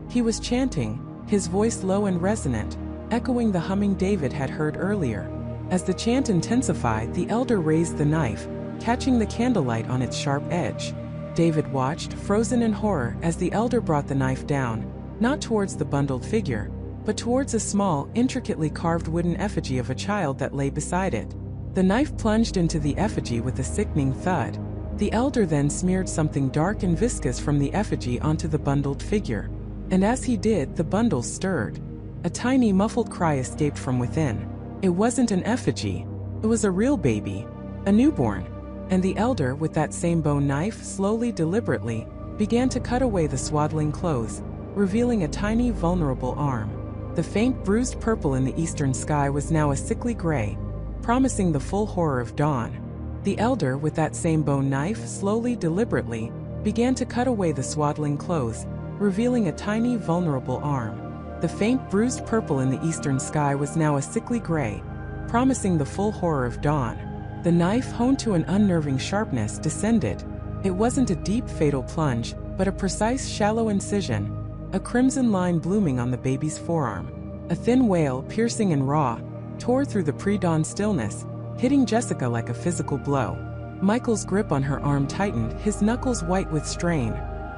He was chanting, his voice low and resonant, echoing the humming David had heard earlier. As the chant intensified, the elder raised the knife, catching the candlelight on its sharp edge. David watched, frozen in horror, as the elder brought the knife down, not towards the bundled figure, but towards a small, intricately carved wooden effigy of a child that lay beside it. The knife plunged into the effigy with a sickening thud. The elder then smeared something dark and viscous from the effigy onto the bundled figure. And as he did, the bundle stirred. A tiny, muffled cry escaped from within. It wasn't an effigy. It was a real baby, a newborn. And the elder, with that same bone knife, slowly, deliberately, began to cut away the swaddling clothes, revealing a tiny, vulnerable arm. The faint, bruised purple in the eastern sky was now a sickly gray, promising the full horror of dawn. The elder, with that same bone knife, slowly, deliberately, began to cut away the swaddling clothes, revealing a tiny, vulnerable arm. The faint, bruised purple in the eastern sky was now a sickly gray, promising the full horror of dawn. The knife, honed to an unnerving sharpness, descended. It wasn't a deep, fatal plunge, but a precise, shallow incision, a crimson line blooming on the baby's forearm. A thin wail, piercing and raw, tore through the pre-dawn stillness, hitting Jessica like a physical blow. Michael's grip on her arm tightened, his knuckles white with strain.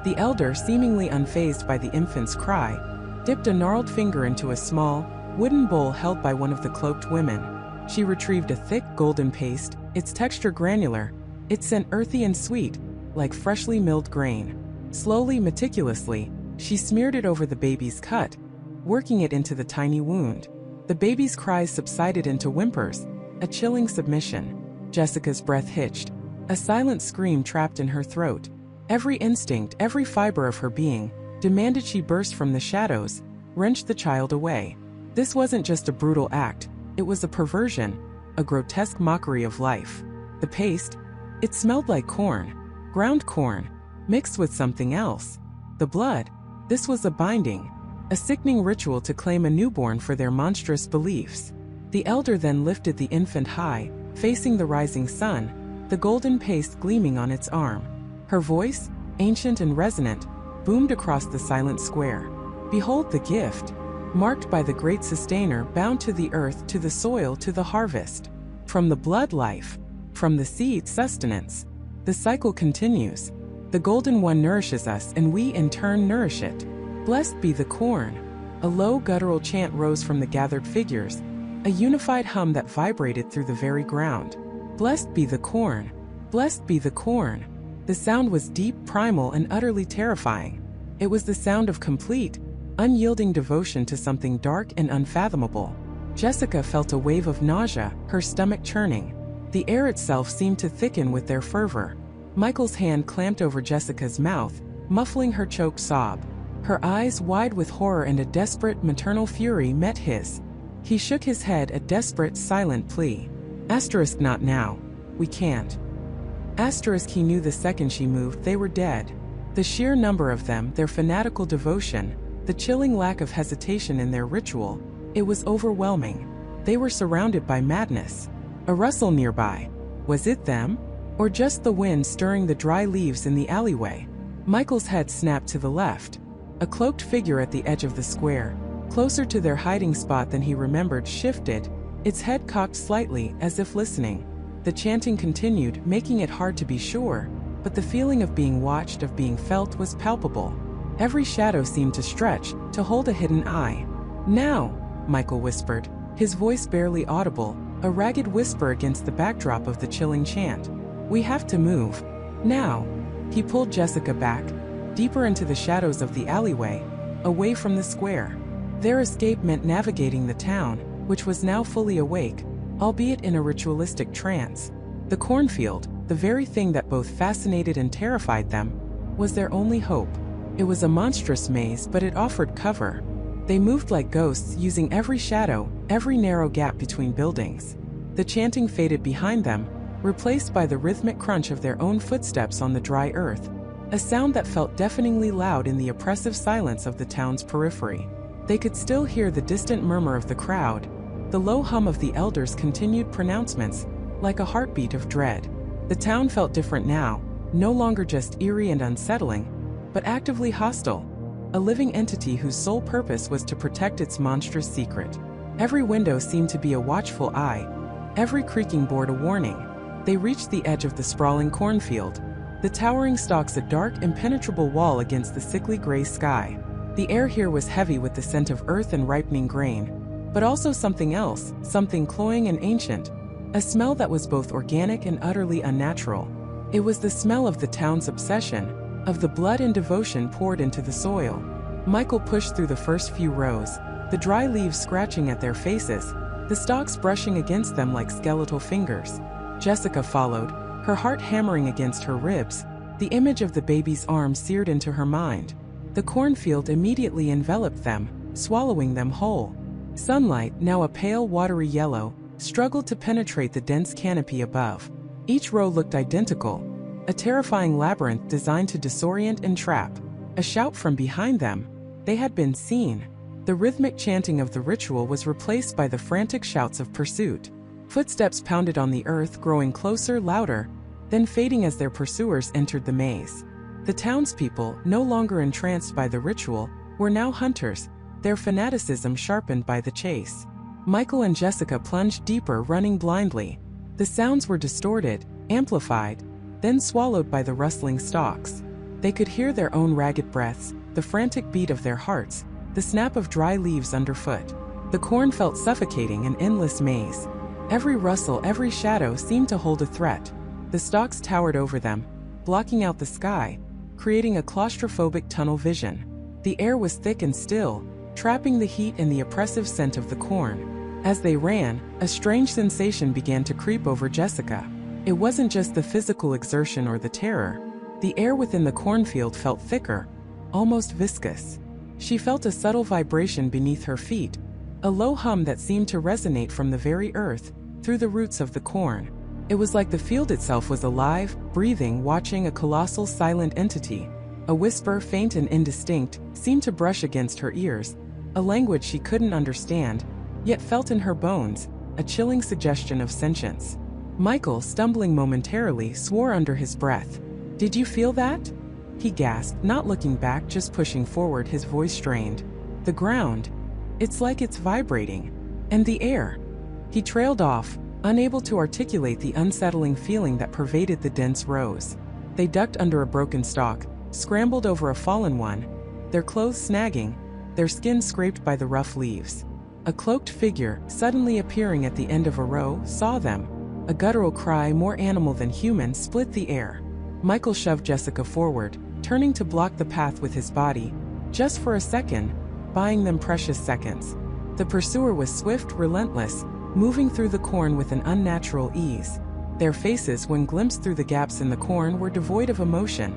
The elder, seemingly unfazed by the infant's cry, dipped a gnarled finger into a small, wooden bowl held by one of the cloaked women. She retrieved a thick, golden paste, its texture granular, its scent earthy and sweet, like freshly milled grain. Slowly, meticulously, she smeared it over the baby's cut, working it into the tiny wound. The baby's cries subsided into whimpers, a chilling submission. Jessica's breath hitched, a silent scream trapped in her throat. Every instinct, every fiber of her being, demanded she burst from the shadows, wrench the child away. This wasn't just a brutal act, it was a perversion, a grotesque mockery of life. The paste, It smelled like corn, ground corn, mixed with something else. The blood. This was a binding, a sickening ritual to claim a newborn for their monstrous beliefs. The elder then lifted the infant high, facing the rising sun, the golden paste gleaming on its arm. Her voice, ancient and resonant, boomed across the silent square. Behold the gift, marked by the great sustainer, bound to the earth, to the soil, to the harvest. From the blood, life. From the seed, sustenance. The cycle continues. The Golden One nourishes us, and we in turn nourish it. Blessed be the corn. A low guttural chant rose from the gathered figures, a unified hum that vibrated through the very ground. Blessed be the corn. Blessed be the corn. The sound was deep, primal, and utterly terrifying. It was the sound of complete, unyielding devotion to something dark and unfathomable. Jessica felt a wave of nausea, her stomach churning. The air itself seemed to thicken with their fervor. Michael's hand clamped over Jessica's mouth, muffling her choked sob. Her eyes, wide with horror and a desperate, maternal fury, met his. He shook his head, a desperate, silent plea. Asterisk, not now. We can't. Asterisk, he knew the second she moved, they were dead. The sheer number of them, their fanatical devotion, the chilling lack of hesitation in their ritual, it was overwhelming. They were surrounded by madness. A rustle nearby. Was it them? Or just the wind stirring the dry leaves in the alleyway? Michael's head snapped to the left. A cloaked figure at the edge of the square, closer to their hiding spot than he remembered, shifted, its head cocked slightly, as if listening. The chanting continued, making it hard to be sure, but the feeling of being watched, of being felt, was palpable. Every shadow seemed to stretch, to hold a hidden eye. Now, Michael whispered, his voice barely audible, a ragged whisper against the backdrop of the chilling chant. We have to move. Now. He pulled Jessica back, deeper into the shadows of the alleyway, away from the square. Their escape meant navigating the town, which was now fully awake, albeit in a ritualistic trance. The cornfield, the very thing that both fascinated and terrified them, was their only hope. It was a monstrous maze, but it offered cover. They moved like ghosts, using every shadow, every narrow gap between buildings. The chanting faded behind them, replaced by the rhythmic crunch of their own footsteps on the dry earth, a sound that felt deafeningly loud in the oppressive silence of the town's periphery. They could still hear the distant murmur of the crowd, the low hum of the elders' continued pronouncements, like a heartbeat of dread. The town felt different now, no longer just eerie and unsettling, but actively hostile, a living entity whose sole purpose was to protect its monstrous secret. Every window seemed to be a watchful eye, every creaking board a warning. They reached the edge of the sprawling cornfield, the towering stalks a dark, impenetrable wall against the sickly gray sky. The air here was heavy with the scent of earth and ripening grain, but also something else, something cloying and ancient, a smell that was both organic and utterly unnatural. It was the smell of the town's obsession, of the blood and devotion poured into the soil. Michael pushed through the first few rows, the dry leaves scratching at their faces, the stalks brushing against them like skeletal fingers. Jessica followed, her heart hammering against her ribs, the image of the baby's arm seared into her mind. The cornfield immediately enveloped them, swallowing them whole. Sunlight, now a pale watery yellow, struggled to penetrate the dense canopy above. Each row looked identical, a terrifying labyrinth designed to disorient and trap. A shout from behind them. They had been seen. The rhythmic chanting of the ritual was replaced by the frantic shouts of pursuit. Footsteps pounded on the earth, growing closer, louder, then fading as their pursuers entered the maze. The townspeople, no longer entranced by the ritual, were now hunters, their fanaticism sharpened by the chase. Michael and Jessica plunged deeper, running blindly. The sounds were distorted, amplified, then swallowed by the rustling stalks. They could hear their own ragged breaths, the frantic beat of their hearts, the snap of dry leaves underfoot. The corn felt suffocating, an endless maze. Every rustle, every shadow seemed to hold a threat. The stalks towered over them, blocking out the sky, creating a claustrophobic tunnel vision. The air was thick and still, trapping the heat and the oppressive scent of the corn. As they ran, a strange sensation began to creep over Jessica. It wasn't just the physical exertion or the terror. The air within the cornfield felt thicker, almost viscous. She felt a subtle vibration beneath her feet, a low hum that seemed to resonate from the very earth, through the roots of the corn. It was like the field itself was alive, breathing, watching a colossal silent entity. A whisper, faint and indistinct, seemed to brush against her ears, a language she couldn't understand, yet felt in her bones, a chilling suggestion of sentience. Michael, stumbling momentarily, swore under his breath. "Did you feel that?" he gasped, not looking back, just pushing forward, his voice strained. "The ground. It's like it's vibrating. And the air." He trailed off, unable to articulate the unsettling feeling that pervaded the dense rows. They ducked under a broken stalk, scrambled over a fallen one, their clothes snagging, their skin scraped by the rough leaves. A cloaked figure, suddenly appearing at the end of a row, saw them. A guttural cry, more animal than human, split the air. Michael shoved Jessica forward, turning to block the path with his body, just for a second, buying them precious seconds. The pursuer was swift, relentless, moving through the corn with an unnatural ease. Their faces, when glimpsed through the gaps in the corn, were devoid of emotion.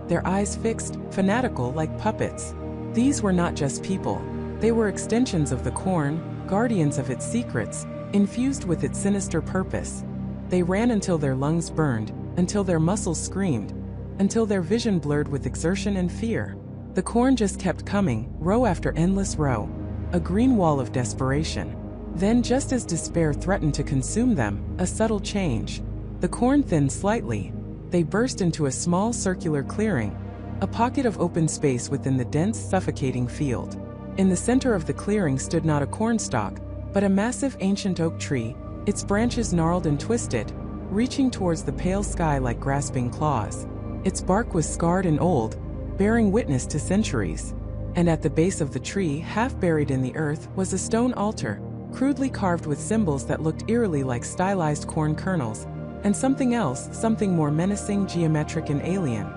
Their eyes fixed, fanatical, like puppets. These were not just people. They were extensions of the corn, guardians of its secrets, infused with its sinister purpose. They ran until their lungs burned, until their muscles screamed, until their vision blurred with exertion and fear. The corn just kept coming, row after endless row, a green wall of desperation. Then, just as despair threatened to consume them, a subtle change. The corn thinned slightly. They burst into a small circular clearing, a pocket of open space within the dense, suffocating field. In the center of the clearing stood not a cornstalk, but a massive ancient oak tree, its branches gnarled and twisted, reaching towards the pale sky like grasping claws. Its bark was scarred and old, bearing witness to centuries. And at the base of the tree, half buried in the earth, was a stone altar, crudely carved with symbols that looked eerily like stylized corn kernels, and something else, something more menacing, geometric and alien.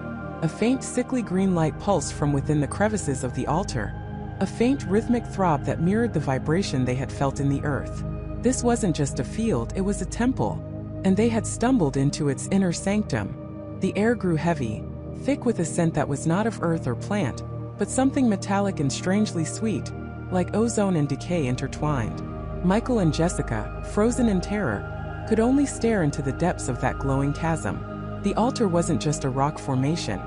A faint, sickly green light pulsed from within the crevices of the altar, a faint rhythmic throb that mirrored the vibration they had felt in the earth. This wasn't just a field, it was a temple, and they had stumbled into its inner sanctum. The air grew heavy, thick with a scent that was not of earth or plant, but something metallic and strangely sweet, like ozone and decay intertwined. Michael and Jessica, frozen in terror, could only stare into the depths of that glowing chasm. The altar wasn't just a rock formation.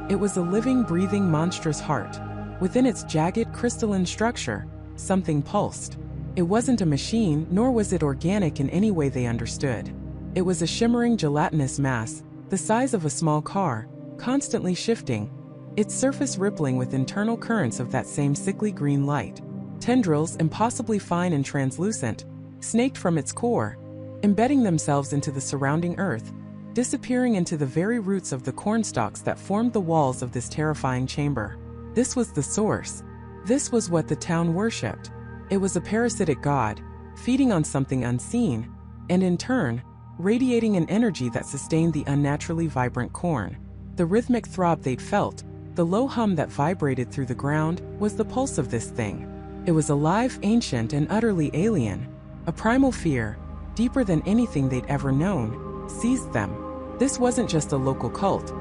It was a living, breathing, monstrous heart. Within its jagged, crystalline structure, something pulsed. It wasn't a machine, nor was it organic in any way they understood. It was a shimmering, gelatinous mass, the size of a small car, constantly shifting, its surface rippling with internal currents of that same sickly green light. Tendrils, impossibly fine and translucent, snaked from its core, embedding themselves into the surrounding earth, disappearing into the very roots of the cornstalks that formed the walls of this terrifying chamber. This was the source. This was what the town worshipped. It was a parasitic god, feeding on something unseen, and in turn, radiating an energy that sustained the unnaturally vibrant corn. The rhythmic throb they'd felt, the low hum that vibrated through the ground, was the pulse of this thing. It was alive, ancient, and utterly alien. A primal fear, deeper than anything they'd ever known, seized them. This wasn't just a local cult.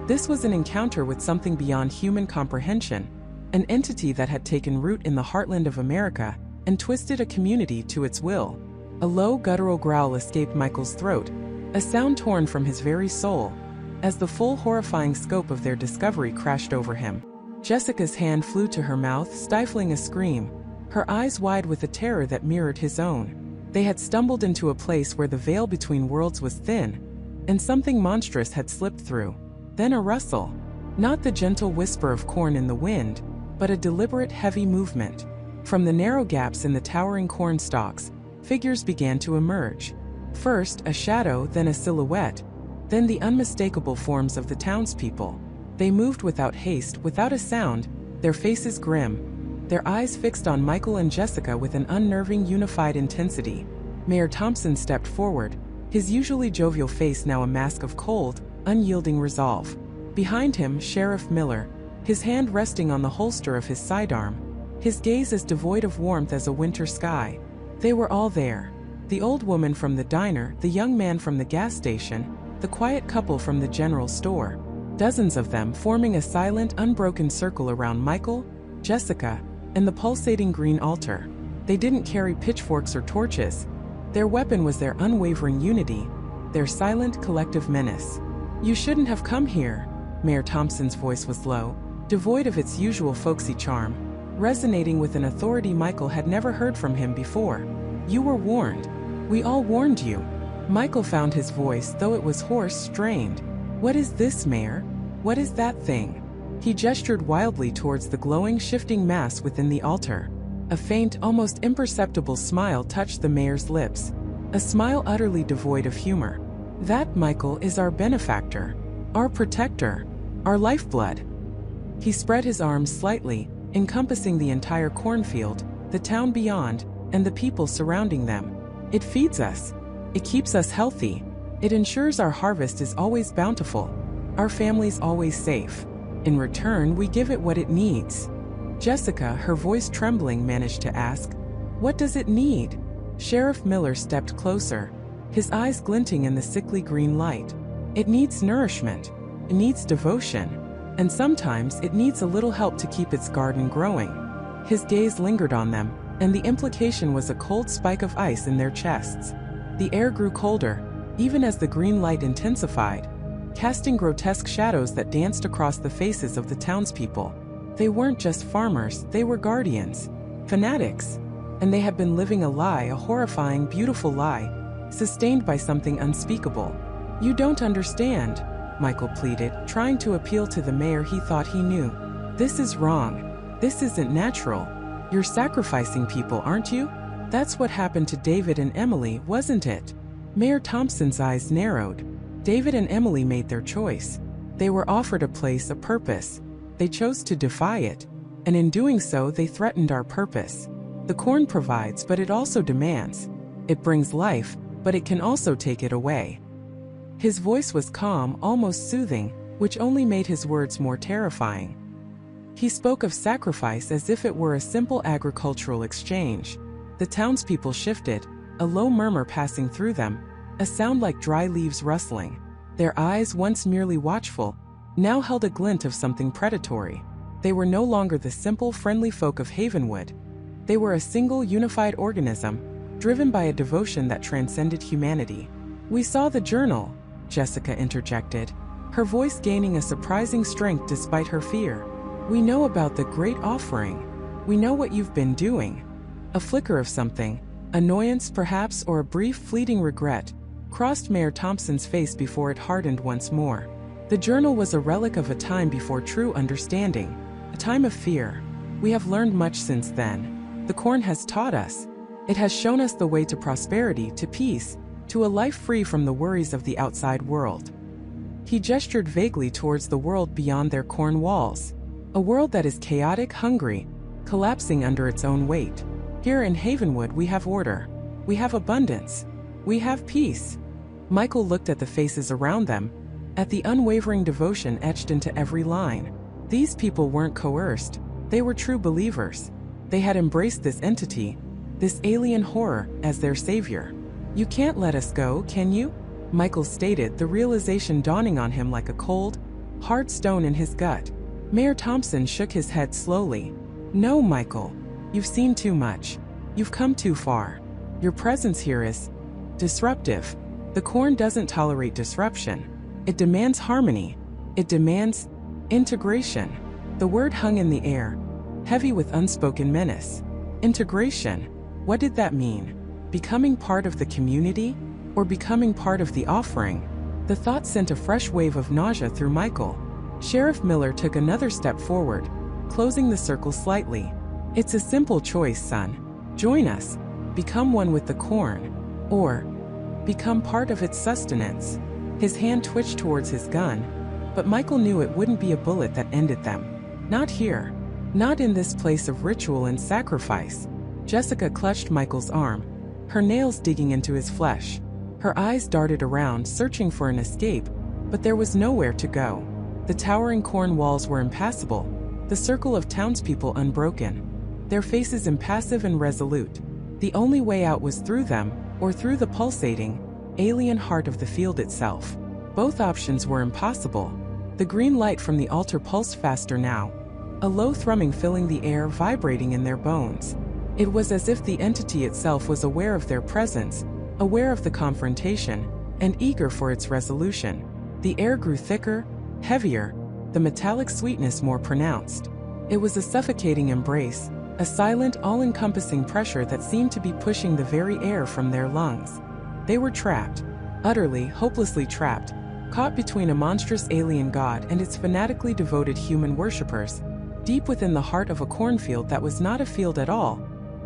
This was an encounter with something beyond human comprehension, an entity that had taken root in the heartland of America and twisted a community to its will. A low, guttural growl escaped Michael's throat, a sound torn from his very soul, as the full, horrifying scope of their discovery crashed over him. Jessica's hand flew to her mouth, stifling a scream, her eyes wide with a terror that mirrored his own. They had stumbled into a place where the veil between worlds was thin, and something monstrous had slipped through. Then a rustle. Not the gentle whisper of corn in the wind, but a deliberate, heavy movement. From the narrow gaps in the towering corn stalks, figures began to emerge. First a shadow, then a silhouette, then the unmistakable forms of the townspeople. They moved without haste, without a sound, their faces grim, their eyes fixed on Michael and Jessica with an unnerving, unified intensity. Mayor Thompson stepped forward, his usually jovial face now a mask of cold, unyielding resolve. Behind him, Sheriff Miller, his hand resting on the holster of his sidearm, his gaze as devoid of warmth as a winter sky. They were all there. The old woman from the diner, the young man from the gas station, the quiet couple from the general store. Dozens of them forming a silent, unbroken circle around Michael, Jessica, and the pulsating green altar. They didn't carry pitchforks or torches. Their weapon was their unwavering unity, their silent, collective menace. "You shouldn't have come here." Mayor Thompson's voice was low, devoid of its usual folksy charm, resonating with an authority Michael had never heard from him before. "You were warned. We all warned you." Michael found his voice, though it was hoarse, strained. "What is this, Mayor? What is that thing?" He gestured wildly towards the glowing, shifting mass within the altar. A faint, almost imperceptible smile touched the mayor's lips, a smile utterly devoid of humor. "That, Michael, is our benefactor, our protector, our lifeblood." He spread his arms slightly, encompassing the entire cornfield, the town beyond, and the people surrounding them. "It feeds us. It keeps us healthy. It ensures our harvest is always bountiful, our families always safe. In return, we give it what it needs." Jessica, her voice trembling, managed to ask, "What does it need?" Sheriff Miller stepped closer, his eyes glinting in the sickly green light. "It needs nourishment. It needs devotion. And sometimes it needs a little help to keep its garden growing." His gaze lingered on them, and the implication was a cold spike of ice in their chests. The air grew colder, even as the green light intensified, casting grotesque shadows that danced across the faces of the townspeople. They weren't just farmers, they were guardians, fanatics, and they had been living a lie, a horrifying, beautiful lie, sustained by something unspeakable. "You don't understand," Michael pleaded, trying to appeal to the mayor he thought he knew. "This is wrong. This isn't natural. You're sacrificing people, aren't you? That's what happened to David and Emily, wasn't it?" Mayor Thompson's eyes narrowed. David and Emily made their choice. They were offered a place, a purpose. They chose to defy it, and in doing so they threatened our purpose. The corn provides, but it also demands. It brings life, but it can also take it away. His voice was calm, almost soothing, which only made his words more terrifying. He spoke of sacrifice as if it were a simple agricultural exchange. The townspeople shifted, a low murmur passing through them, a sound like dry leaves rustling. Their eyes, once merely watchful, now held a glint of something predatory. They were no longer the simple, friendly folk of Havenwood. They were a single, unified organism, driven by a devotion that transcended humanity. "We saw the journal," Jessica interjected, her voice gaining a surprising strength despite her fear. "We know about the great offering. We know what you've been doing." A flicker of something, annoyance perhaps, or a brief, fleeting regret, crossed Mayor Thompson's face before it hardened once more. The journal was a relic of a time before true understanding, a time of fear. We have learned much since then. The corn has taught us. It has shown us the way to prosperity, to peace, to a life free from the worries of the outside world. He gestured vaguely towards the world beyond their corn walls, a world that is chaotic, hungry, collapsing under its own weight. Here in Havenwood we have order. We have abundance. We have peace. Michael looked at the faces around them, at the unwavering devotion etched into every line. These people weren't coerced. They were true believers. They had embraced this entity, this alien horror, as their savior. "You can't let us go, can you?" Michael stated, the realization dawning on him like a cold, hard stone in his gut. Mayor Thompson shook his head slowly. "No, Michael. You've seen too much. You've come too far. Your presence here is disruptive. The corn doesn't tolerate disruption. It demands harmony. It demands integration." The word hung in the air, heavy with unspoken menace. Integration. What did that mean? Becoming part of the community? Or becoming part of the offering? The thought sent a fresh wave of nausea through Michael. Sheriff Miller took another step forward, closing the circle slightly. "It's a simple choice, son. Join us. Become one with the corn. Or become part of its sustenance." His hand twitched towards his gun, but Michael knew it wouldn't be a bullet that ended them. Not here. Not in this place of ritual and sacrifice. Jessica clutched Michael's arm, her nails digging into his flesh. Her eyes darted around, searching for an escape, but there was nowhere to go. The towering corn walls were impassable, the circle of townspeople unbroken, their faces impassive and resolute. The only way out was through them, or through the pulsating, alien heart of the field itself. Both options were impossible. The green light from the altar pulsed faster now, a low thrumming filling the air, vibrating in their bones. It was as if the entity itself was aware of their presence, aware of the confrontation, and eager for its resolution. The air grew thicker, heavier, the metallic sweetness more pronounced. It was a suffocating embrace, a silent, all-encompassing pressure that seemed to be pushing the very air from their lungs. They were trapped, utterly, hopelessly trapped, caught between a monstrous alien god and its fanatically devoted human worshippers, deep within the heart of a cornfield that was not a field at all,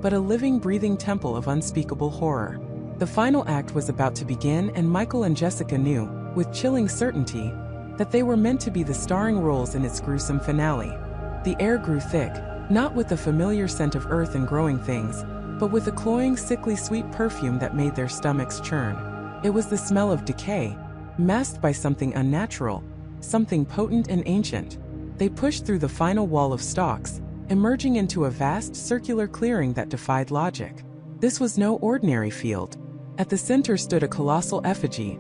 but a living, breathing temple of unspeakable horror. The final act was about to begin, and Michael and Jessica knew, with chilling certainty, that they were meant to be the starring roles in its gruesome finale. The air grew thick, not with the familiar scent of earth and growing things, but with a cloying, sickly sweet perfume that made their stomachs churn. It was the smell of decay, masked by something unnatural, something potent and ancient. They pushed through the final wall of stalks, emerging into a vast, circular clearing that defied logic. This was no ordinary field. At the center stood a colossal effigy,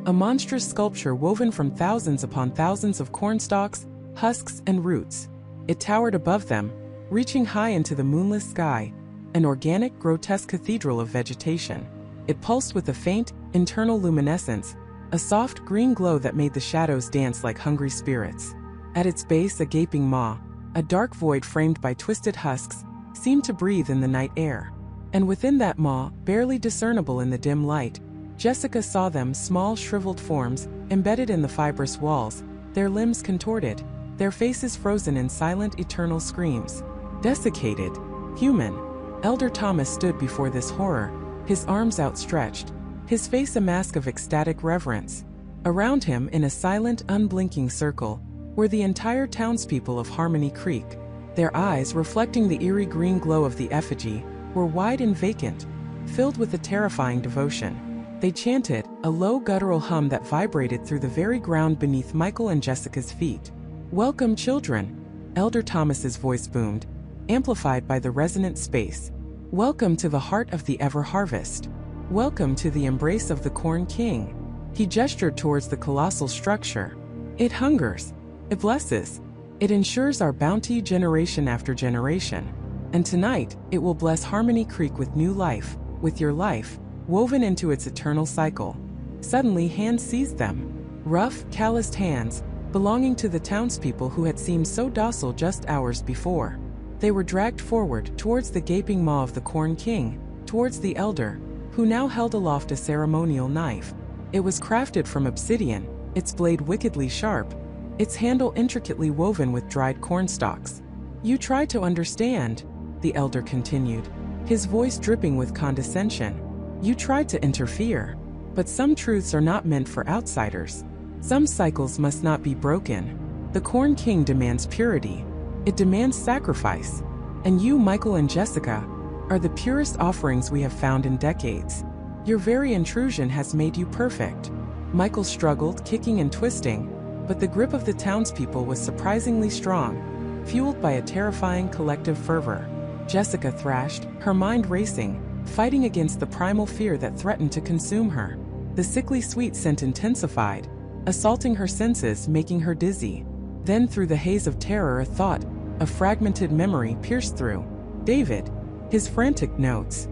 a monstrous sculpture woven from thousands upon thousands of cornstalks, husks, and roots. It towered above them, reaching high into the moonless sky, an organic, grotesque cathedral of vegetation. It pulsed with a faint, internal luminescence, a soft green glow that made the shadows dance like hungry spirits. At its base, a gaping maw, a dark void framed by twisted husks, seemed to breathe in the night air. And within that maw, barely discernible in the dim light, Jessica saw them, small, shriveled forms, embedded in the fibrous walls, their limbs contorted, their faces frozen in silent, eternal screams. Desiccated, human, Elder Thomas stood before this horror, his arms outstretched, his face a mask of ecstatic reverence. Around him, in a silent, unblinking circle, were the entire townspeople of Harmony Creek. Their eyes, reflecting the eerie green glow of the effigy, were wide and vacant, filled with a terrifying devotion. They chanted, a low guttural hum that vibrated through the very ground beneath Michael and Jessica's feet. "Welcome, children," Elder Thomas's voice boomed, amplified by the resonant space. "Welcome to the heart of the ever-harvest. Welcome to the embrace of the Corn King." He gestured towards the colossal structure. "It hungers. It blesses. It ensures our bounty generation after generation. And tonight, it will bless Harmony Creek with new life, with your life, woven into its eternal cycle." Suddenly, hands seized them. Rough, calloused hands, belonging to the townspeople who had seemed so docile just hours before. They were dragged forward, towards the gaping maw of the Corn King, towards the elder, who now held aloft a ceremonial knife. It was crafted from obsidian, its blade wickedly sharp, its handle intricately woven with dried cornstalks. "You try to understand," the elder continued, his voice dripping with condescension. "You tried to interfere. But some truths are not meant for outsiders. Some cycles must not be broken. The Corn King demands purity. It demands sacrifice. And you, Michael and Jessica, are the purest offerings we have found in decades. Your very intrusion has made you perfect." Michael struggled, kicking and twisting, but the grip of the townspeople was surprisingly strong, fueled by a terrifying collective fervor. Jessica thrashed, her mind racing, fighting against the primal fear that threatened to consume her. The sickly sweet scent intensified, assaulting her senses, making her dizzy. Then through the haze of terror, a thought, a fragmented memory pierced through. David, his frantic notes,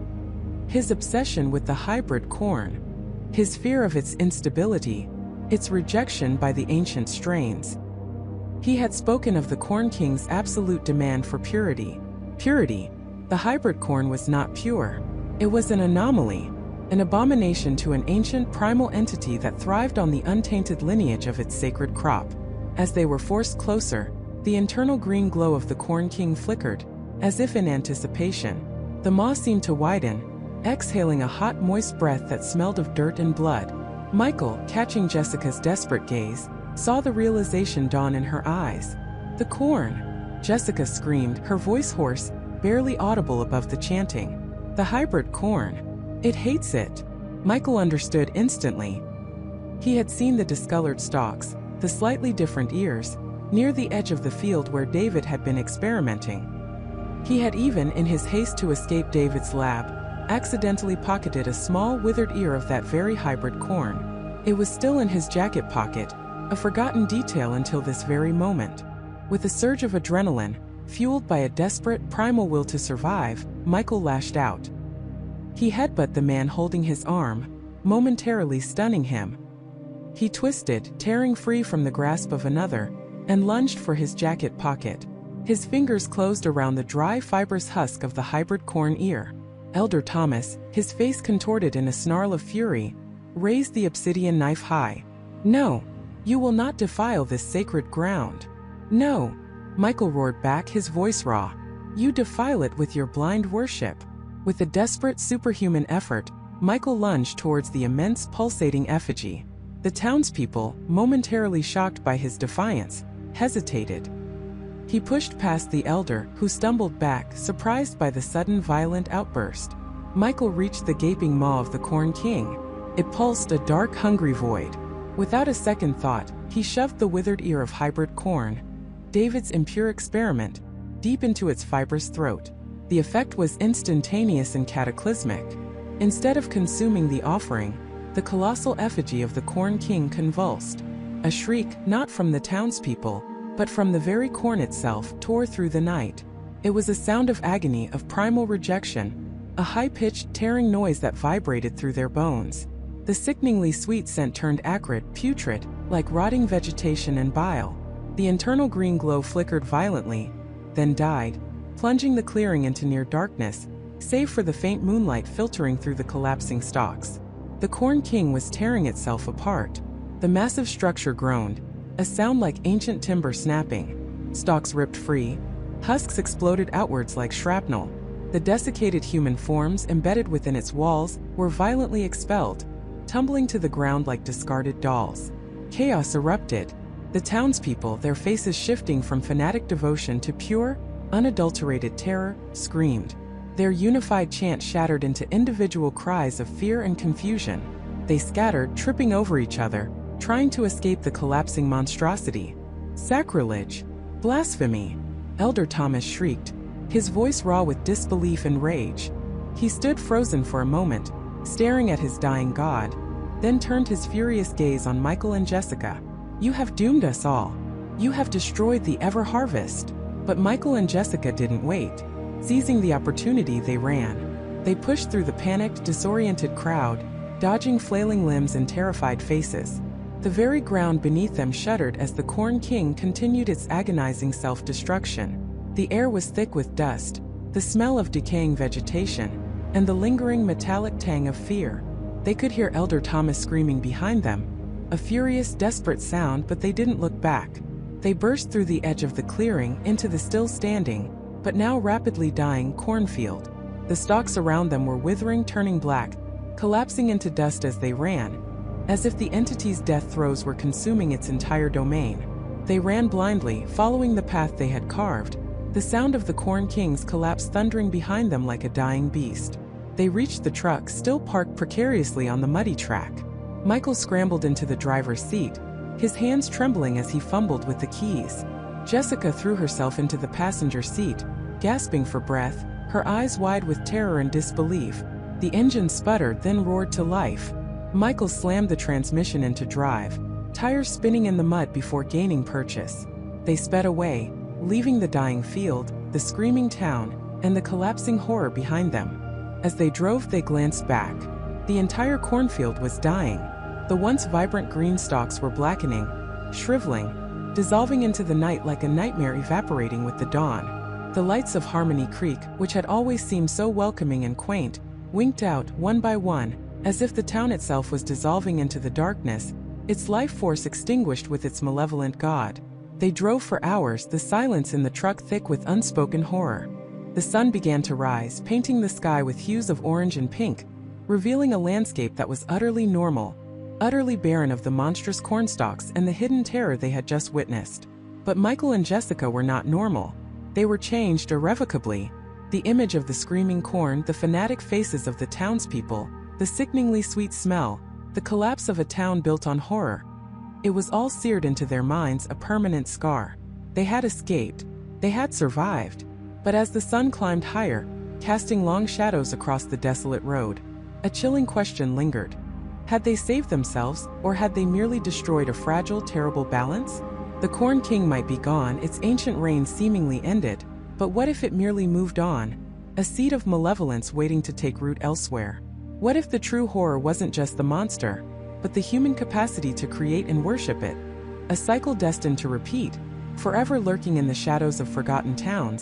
his obsession with the hybrid corn, his fear of its instability, its rejection by the ancient strains. He had spoken of the Corn King's absolute demand for purity. Purity. The hybrid corn was not pure. It was an anomaly, an abomination to an ancient primal entity that thrived on the untainted lineage of its sacred crop. As they were forced closer, the internal green glow of the Corn King flickered, as if in anticipation. The maw seemed to widen, exhaling a hot, moist breath that smelled of dirt and blood. Michael, catching Jessica's desperate gaze, saw the realization dawn in her eyes. "The corn!" Jessica screamed, her voice hoarse, barely audible above the chanting. "The hybrid corn. It hates it." Michael understood instantly. He had seen the discolored stalks, the slightly different ears, near the edge of the field where David had been experimenting. He had even, in his haste to escape David's lab, accidentally pocketed a small, withered ear of that very hybrid corn. It was still in his jacket pocket, a forgotten detail until this very moment. With a surge of adrenaline, fueled by a desperate, primal will to survive, Michael lashed out. He headbutted the man holding his arm, momentarily stunning him. He twisted, tearing free from the grasp of another, and lunged for his jacket pocket. His fingers closed around the dry, fibrous husk of the hybrid corn ear. Elder Thomas, his face contorted in a snarl of fury, raised the obsidian knife high. "No! You will not defile this sacred ground. No!" Michael roared back, his voice raw. "You defile it with your blind worship." With a desperate, superhuman effort, Michael lunged towards the immense, pulsating effigy. The townspeople, momentarily shocked by his defiance, hesitated. He pushed past the elder, who stumbled back, surprised by the sudden violent outburst. Michael reached the gaping maw of the Corn King. It pulsed a dark, hungry void. Without a second thought, he shoved the withered ear of hybrid corn, David's impure experiment, deep into its fibrous throat. The effect was instantaneous and cataclysmic. Instead of consuming the offering, the colossal effigy of the Corn King convulsed. A shriek, not from the townspeople, but from the very corn itself, tore through the night. It was a sound of agony, of primal rejection, a high-pitched, tearing noise that vibrated through their bones. The sickeningly sweet scent turned acrid, putrid, like rotting vegetation and bile. The internal green glow flickered violently, then died, plunging the clearing into near darkness, save for the faint moonlight filtering through the collapsing stalks. The Corn King was tearing itself apart. The massive structure groaned, a sound like ancient timber snapping. Stalks ripped free, husks exploded outwards like shrapnel. The desiccated human forms embedded within its walls were violently expelled, tumbling to the ground like discarded dolls. Chaos erupted. The townspeople, their faces shifting from fanatic devotion to pure, unadulterated terror, screamed. Their unified chant shattered into individual cries of fear and confusion. They scattered, tripping over each other, trying to escape the collapsing monstrosity. "Sacrilege! Blasphemy!" Elder Thomas shrieked, his voice raw with disbelief and rage. He stood frozen for a moment, staring at his dying god, then turned his furious gaze on Michael and Jessica. "You have doomed us all. You have destroyed the ever-harvest." But Michael and Jessica didn't wait. Seizing the opportunity, they ran. They pushed through the panicked, disoriented crowd, dodging flailing limbs and terrified faces. The very ground beneath them shuddered as the Corn King continued its agonizing self-destruction. The air was thick with dust, the smell of decaying vegetation, and the lingering metallic tang of fear. They could hear Elder Thomas screaming behind them, a furious, desperate sound, but they didn't look back. They burst through the edge of the clearing into the still standing, but now rapidly dying cornfield. The stalks around them were withering, turning black, collapsing into dust as they ran, as if the entity's death throes were consuming its entire domain. They ran blindly, following the path they had carved, the sound of the Corn King's collapse thundering behind them like a dying beast. They reached the truck, still parked precariously on the muddy track. Michael scrambled into the driver's seat, his hands trembling as he fumbled with the keys. Jessica threw herself into the passenger seat, gasping for breath, her eyes wide with terror and disbelief. The engine sputtered, then roared to life. Michael slammed the transmission into drive, tires spinning in the mud before gaining purchase. They sped away, leaving the dying field, the screaming town, and the collapsing horror behind them. As they drove, they glanced back. The entire cornfield was dying. The once vibrant green stalks were blackening, shriveling, dissolving into the night like a nightmare evaporating with the dawn. The lights of Harmony Creek, which had always seemed so welcoming and quaint, winked out one by one, as if the town itself was dissolving into the darkness, its life force extinguished with its malevolent god. They drove for hours, the silence in the truck thick with unspoken horror. The sun began to rise, painting the sky with hues of orange and pink, revealing a landscape that was utterly normal, utterly barren of the monstrous cornstalks and the hidden terror they had just witnessed. But Michael and Jessica were not normal. They were changed irrevocably. The image of the screaming corn, the fanatic faces of the townspeople, the sickeningly sweet smell, the collapse of a town built on horror. It was all seared into their minds, a permanent scar. They had escaped. They had survived. But as the sun climbed higher, casting long shadows across the desolate road, a chilling question lingered. Had they saved themselves, or had they merely destroyed a fragile, terrible balance? The Corn King might be gone, its ancient reign seemingly ended, but what if it merely moved on, a seed of malevolence waiting to take root elsewhere? What if the true horror wasn't just the monster, but the human capacity to create and worship it? A cycle destined to repeat, forever lurking in the shadows of forgotten towns,